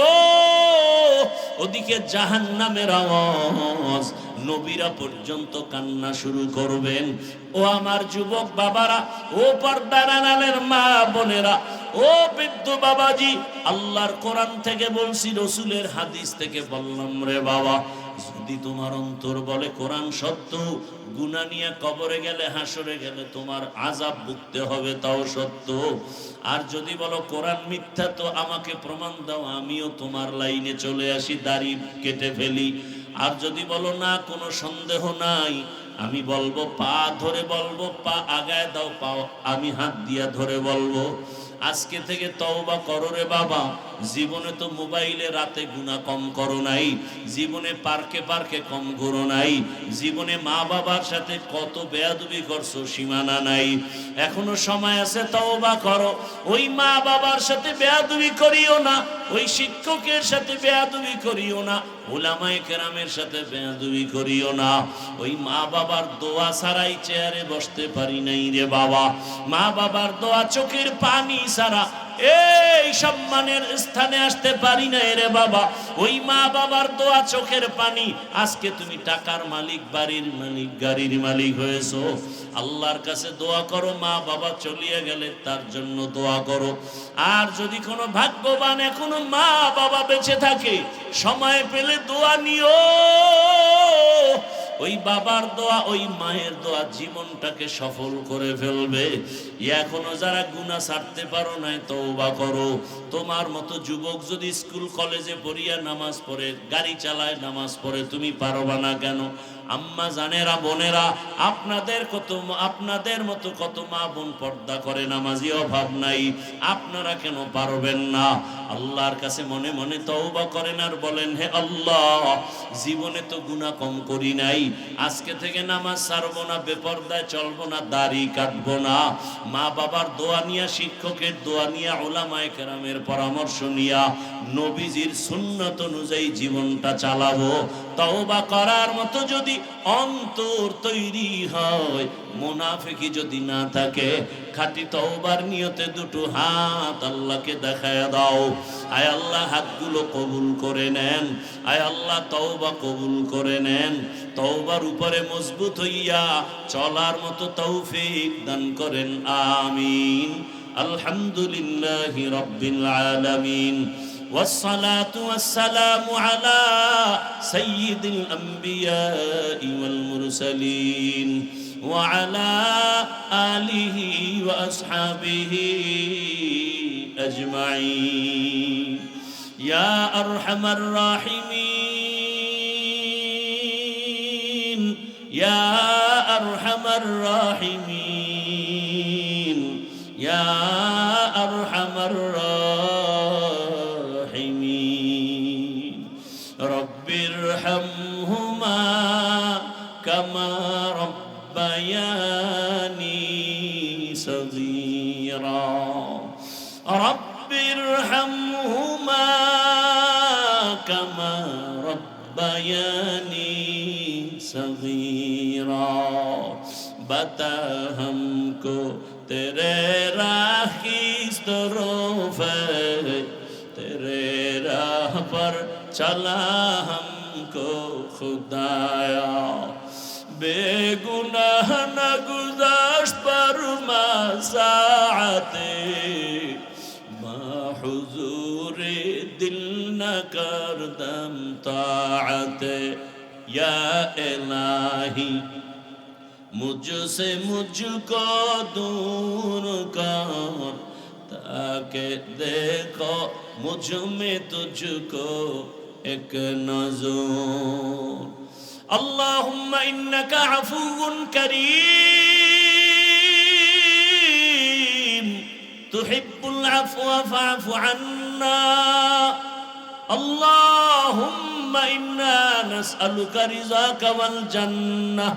ওদিকে জাহান্নামের আওয়াজ, নবীরা পর্যন্ত কান্না শুরু করবেন। ও আমার যুবক বাবারা, ও পর্দার আড়ালের মা বোনেরা, ও বৃদ্ধ বাবাজি, আল্লাহর কোরআন থেকে বলছি, রসুলের হাদিস থেকে বললাম, রে বাবা, যদি তোমার অন্তর বলে কোরআন সত্য, গুনাহ নিয়ে কবরে গেলে হাসরে গেলে তোমার আযাব ভুগতে হবে, তাও সত্য। আর যদি বলো কোরআন মিথ্যা, তো আমাকে প্রমাণ দাও, আমিও তোমার লাইনে চলে আসি, দাড়ি কেটে ফেলি। আর যদি বলো না, কোনো সন্দেহ নাই, আমি বলবো পা ধরে বলবো, পা আগায় দাও, পাও আমি হাত দিয়া ধরে বলবো, আজকে থেকে তওবা করো রে বাবা। জীবনে তো মোবাইলে রাতে গুনাহ কম করো নাই, জীবনে পার্কে পার্কে কম ঘুরো নাই, জীবনে মা বাবার সাথে কত বেয়াদবি করছো সীমানা নাই। এখনো সময় আছে, তওবা করো। ওই মা বাবার সাথে বেয়াদবি করিও না, ওই শিক্ষকের সাথে বেয়াদবি করিও না, উলামায়ে কেরামের সাথে বেয়াদবি করিও না। ওই মা বাবার দোয়া ছাড়াই চেয়ারে বসতে পারি নাই রে বাবা, মা বাবার দোয়া চোখের পানি ছাড়া এই সম্মানের স্থানে আসতে পারি না রে বাবা। ওই মা বাবার দোয়া চোখের পানি, আজকে তুমি টাকার মালিক, বাড়ির মালিক, গাড়ির মালিক হয়েছো। আল্লাহর কাছে দোয়া করো, মা বাবা চলিয়ে গেলে তার জন্য দোয়া করো। আর যদি কোনো ভাগ্যবান এখনো মা বাবা বেঁচে থাকে, সময় পেলে দোয়া নিও। ওই বাবার দোয়া, ওই মায়ের দোয়া জীবনটাকে সফল করে ফেলবে। এখনো যারা গুনাহ ছাড়তে পারো নাই, তওবা করো। তোমার মতো যুবক যদি স্কুল কলেজে পড়িয়া নামাজ পড়ে, গাড়ি চালায় নামাজ পড়ে, তুমি পারবা না কেন? আম্মা জানেরা, বোনেরা, আপনাদের মতো কত মা বোন পর্দা করে, নামাজি অভাব নাই, আপনারা কেন পারবেন না? আল্লাহর কাছে মনে মনে তওবা করেন আর বলেন, হে আল্লাহ, জীবনে তো গুনাহ কম করি নাই, আজকে থেকে নামাজ ছাড়বো না, বেপরদায় চলবো না, দাড়ি কাটবো না, মা বাবার দোয়া নিয়া, শিক্ষকের দোয়া নিয়া, উলামায়ে কেরামের পরামর্শ নিয়া, নবীজির সুন্নাত অনুযায়ী জীবনটা চালাবো। তওবা করার মতো যদি অন্তর তৈরি হয়, মুনাফিকি যদি না থাকে, খাঁটি তওবার নিয়তে দুটো হাত আল্লাহকে দেখায় দাও। আয় আল্লাহ, হাতগুলো কবুল করে নেন। আয় আল্লাহ, তওবা কবুল করে নেন। তওবার উপরে মজবুত হইয়া চলার মতো তৌফিক দান করেন, আমিন। আলহামদুলিল্লাহি রাব্বিল আলামিন। والصلاة والسلام على سيد الأنبياء والمرسلين وعلى آله وأصحابه أجمعين يا أرحم الراحمين يا أرحم الراحمين يا أرحم الراحمين رب ارحمهما كما ربياني صغيرا رب ارحمهما كما ربياني صغيرا बता हमको तेरे राह की तरफ तेरे राह पर चला हमको खुदाया बेगुनाह न गुज़श्त पर मसाअते हुजूरे दिल न करदम ताअते या इलाही मुझसे मुझको दूर कर ताकि देखो मुझ में तुझको एक नज़र अल्लाहुम्मा इन्नका अफ़ुव्वुन करीम तुहिब्बुल अफ़्वा फ़अफ़ु अन्ना अल्लाहुम्मा इन्ना नस्अलुका रिज़ाका वल जन्नह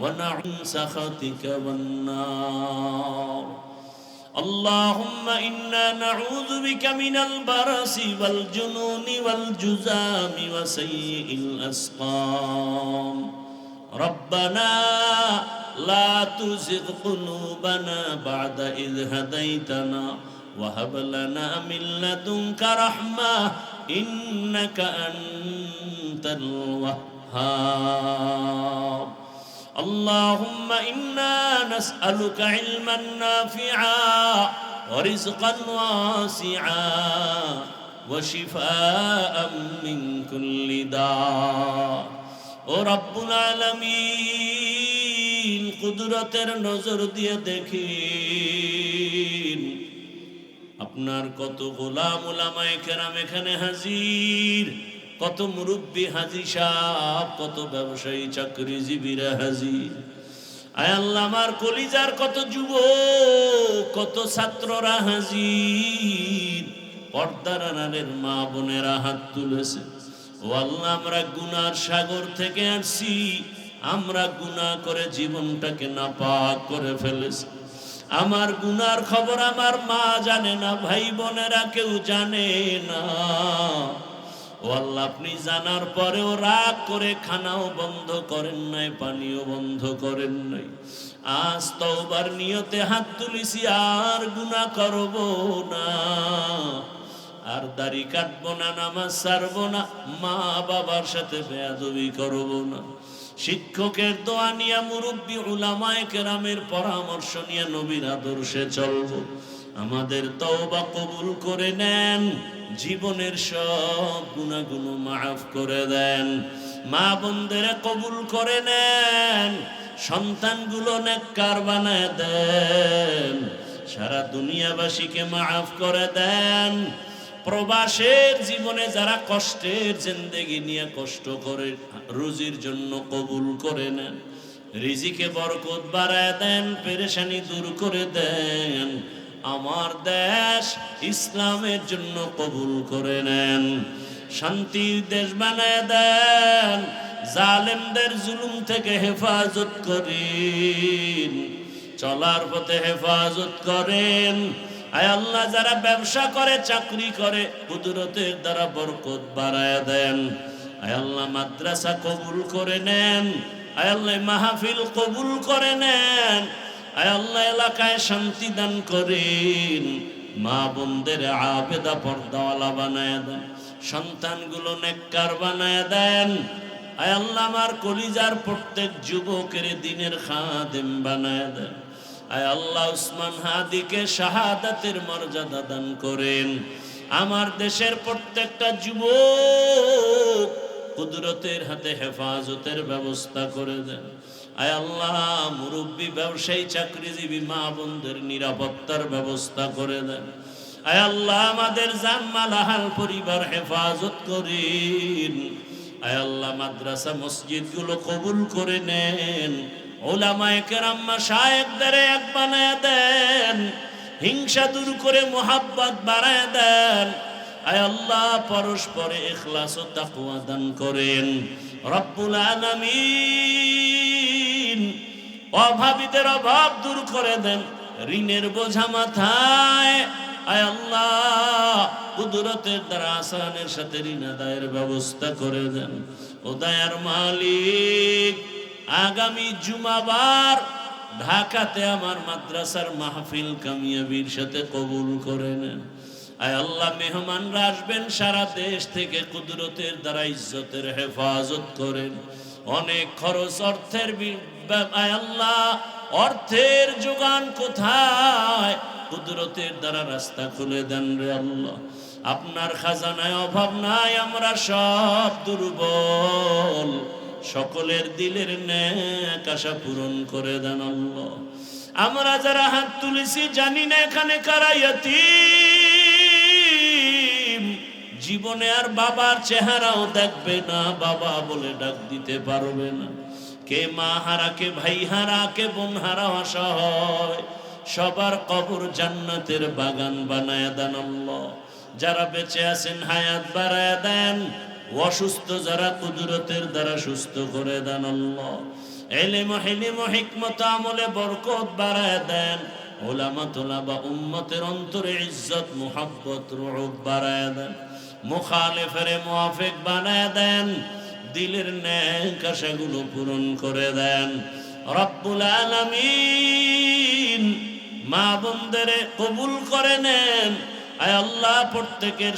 ونعوذ من سخطك والنار اللهم إنا نعوذ بك من البرص والجنون والجذام وسيء الأسقام ربنا لا تزغ قلوبنا بعد إذ هديتنا وهب لنا من لدنك رحمة إنك أنت الوهاب اللهم إنا نسألك علما نافعا ورزقا واسعا وشفاء من كل داء ورب العالمين কুদরতের নজর দিয়ে দেখিন আপনার কত গোলাম উলামায়ে কেরাম এখানে হাজির, কত মুরব্বী হাজী সাহেব, কত ব্যবসায়ী চাকরিজীবীরা হাজির। আয় আল্লাহ, আমার কলিজার কত যুবক, কত ছাত্ররা হাজির, পর্দার আড়ালের মা বোনেরা হাত তুলেছে। ও আল্লাহ, আমরা গুনার সাগর থেকে আসছি, আমরা গুনাহ করে জীবনটাকে নাপাক করে ফেলেছি। আমার গুনার খবর আমার মা জানে না, ভাই বোনেরা কেউ জানে না। ও আল্লাহ, আপনি জানার পরেও রাগ করে খানাও বন্ধ করেন নাই, পানিও বন্ধ করেন নাই। আজ তওবার নিয়তে হাত তুলিছি, আর গুনাহ করব না, আর দাড়ি কাটবো না, নামাজ ছাড়বো না, মা বাবার সাথে বেয়াদবি করব না। শিক্ষকের দোয়া নিয়ে, মুরব্বী উলামায়ে কেরামের পরামর্শ নিয়ে নবীর আদর্শে চলব। আমাদের তওবা কবুল করে নেন, জীবনের সব গুনাহগুলো মাফ করে দেন। মা বোনদের কবুল করে নেন, সন্তানগুলো নেককার বানায় দেন, সারা দুনিয়াবাসীকে মাফ করে দেন। প্রবাসের জীবনে যারা কষ্টের জিন্দেগি নিয়ে কষ্ট করে রুজির জন্য কবুল করে নেন, রিজিকে বরকত বাড়ায় দেন, পেরেশানি দূর করে দেন। আমার দেশ ইসলামের জন্য কবুল করে নেন, শান্তির দেশ বানায় দেন, জালেমদের জুলুম থেকে হেফাজত করেন, চলার পথে হেফাজত করেন। আয় আল্লাহ, যারা ব্যবসা করে, চাকরি করে, কুদরতের দ্বারা বরকত বাড়ায় দেন। আয় আল্লাহ, মাদ্রাসা কবুল করে নেন, আয় আল্লাহ মাহফিল কবুল করে নেন, আয় আল্লাহ এলাকায় শান্তি দান করেন, মা বোনদের আবেদা পর্দাওয়ালা বানায় দেন, সন্তানগুলো নেককার বানায় দেন। আয় আল্লাহ আমার কলিজার প্রত্যেক যুবকের দিনের খাদেম বানায় দেন। আয় আল্লাহ উসমান হাদিকে শাহাদাতের মর্যাদা দান করেন। আমার দেশের প্রত্যেকটা যুবক কুদরতের হাতে হেফাজতের ব্যবস্থা করে দেন। আয় আল্লাহ মুরব্বী ব্যবসায়ী চাকরিজীবী মা বোনদের নিরাপত্তার ব্যবস্থা করে দেন। আয় আল্লাহ আমাদের জানমাল আহাল পরিবার হেফাজত করেন। আয় আল্লাহ মাদ্রাসা মসজিদগুলো কবুল করে নেন, ওলামায়ে কেরাম মাশায়েখদের এক বানায় দেন, হিংসা দূর করে মুহাব্বত বাড়ায় দেন। আয় আল্লাহ পরস্পরে ইখলাস ও তাকওয়া দান করেন। রব্বুল আলামিন অভাবীদের অভাব দূর করে দেন, ঋণের বোঝা মাথায় আয় আল্লাহ কুদরতের দ্বারা আসানের সাথে ঋণ আদায়ের ব্যবস্থা করে দেন। ও দয়ার মালিক আগামী জুমাবার ঢাকাতে আমার মাদ্রাসার মাহফিল কামিয়াবির সাথে কবুল করে নেন। আয় আল্লাহ মেহমানরা আসবেন সারা দেশ থেকে, কুদরতের দ্বারা ইজ্জতের হেফাজত করেন। অনেক খরচ অর্থের আয় আল্লাহ অর্থের যোগান কোথায়, কুদরতের দ্বারা রাস্তা খুলে দেন রে আল্লাহ। আপনার খাজানায় অভাব নাই, আমরা সব দুর্বল, সকলের দিলের নেক আশা পূরণ করে দেন আল্লাহ। আমরা যারা হাত তুলেছি জানি না এখানে কারা ইয়াতীম, জীবনে আর বাবার চেহারাও দেখবে না, বাবা বলে ডাক দিতে পারবে না। কে মা হারা, কে ভাই হারা, কে বোন হারা আশা হয়, সবার কবর জান্নাতের বাগান বানায় দেন আল্লাহ। যারা বেঁচে আছেন হায়াত বাড়ায় দেন, অসুস্থ যারা কুদরতের দ্বারা সুস্থ করে দেন আল্লাহ। ইলম হিলম হিকমত আমলে বরকত বাড়ায় দেন। উলামা তুলাবা উম্মতের অন্তরে ইজ্জত মুহাব্বত রুউব বাড়ায় দেন। মুখালিফের মুওয়াফিক বানায় দেন, দিলের নেক আশাগুলো পূরণ করে দেন। রব্বুল আলামিন মা বোনদের কবুল করে নেন। আয় আল্লাহ প্রত্যেকের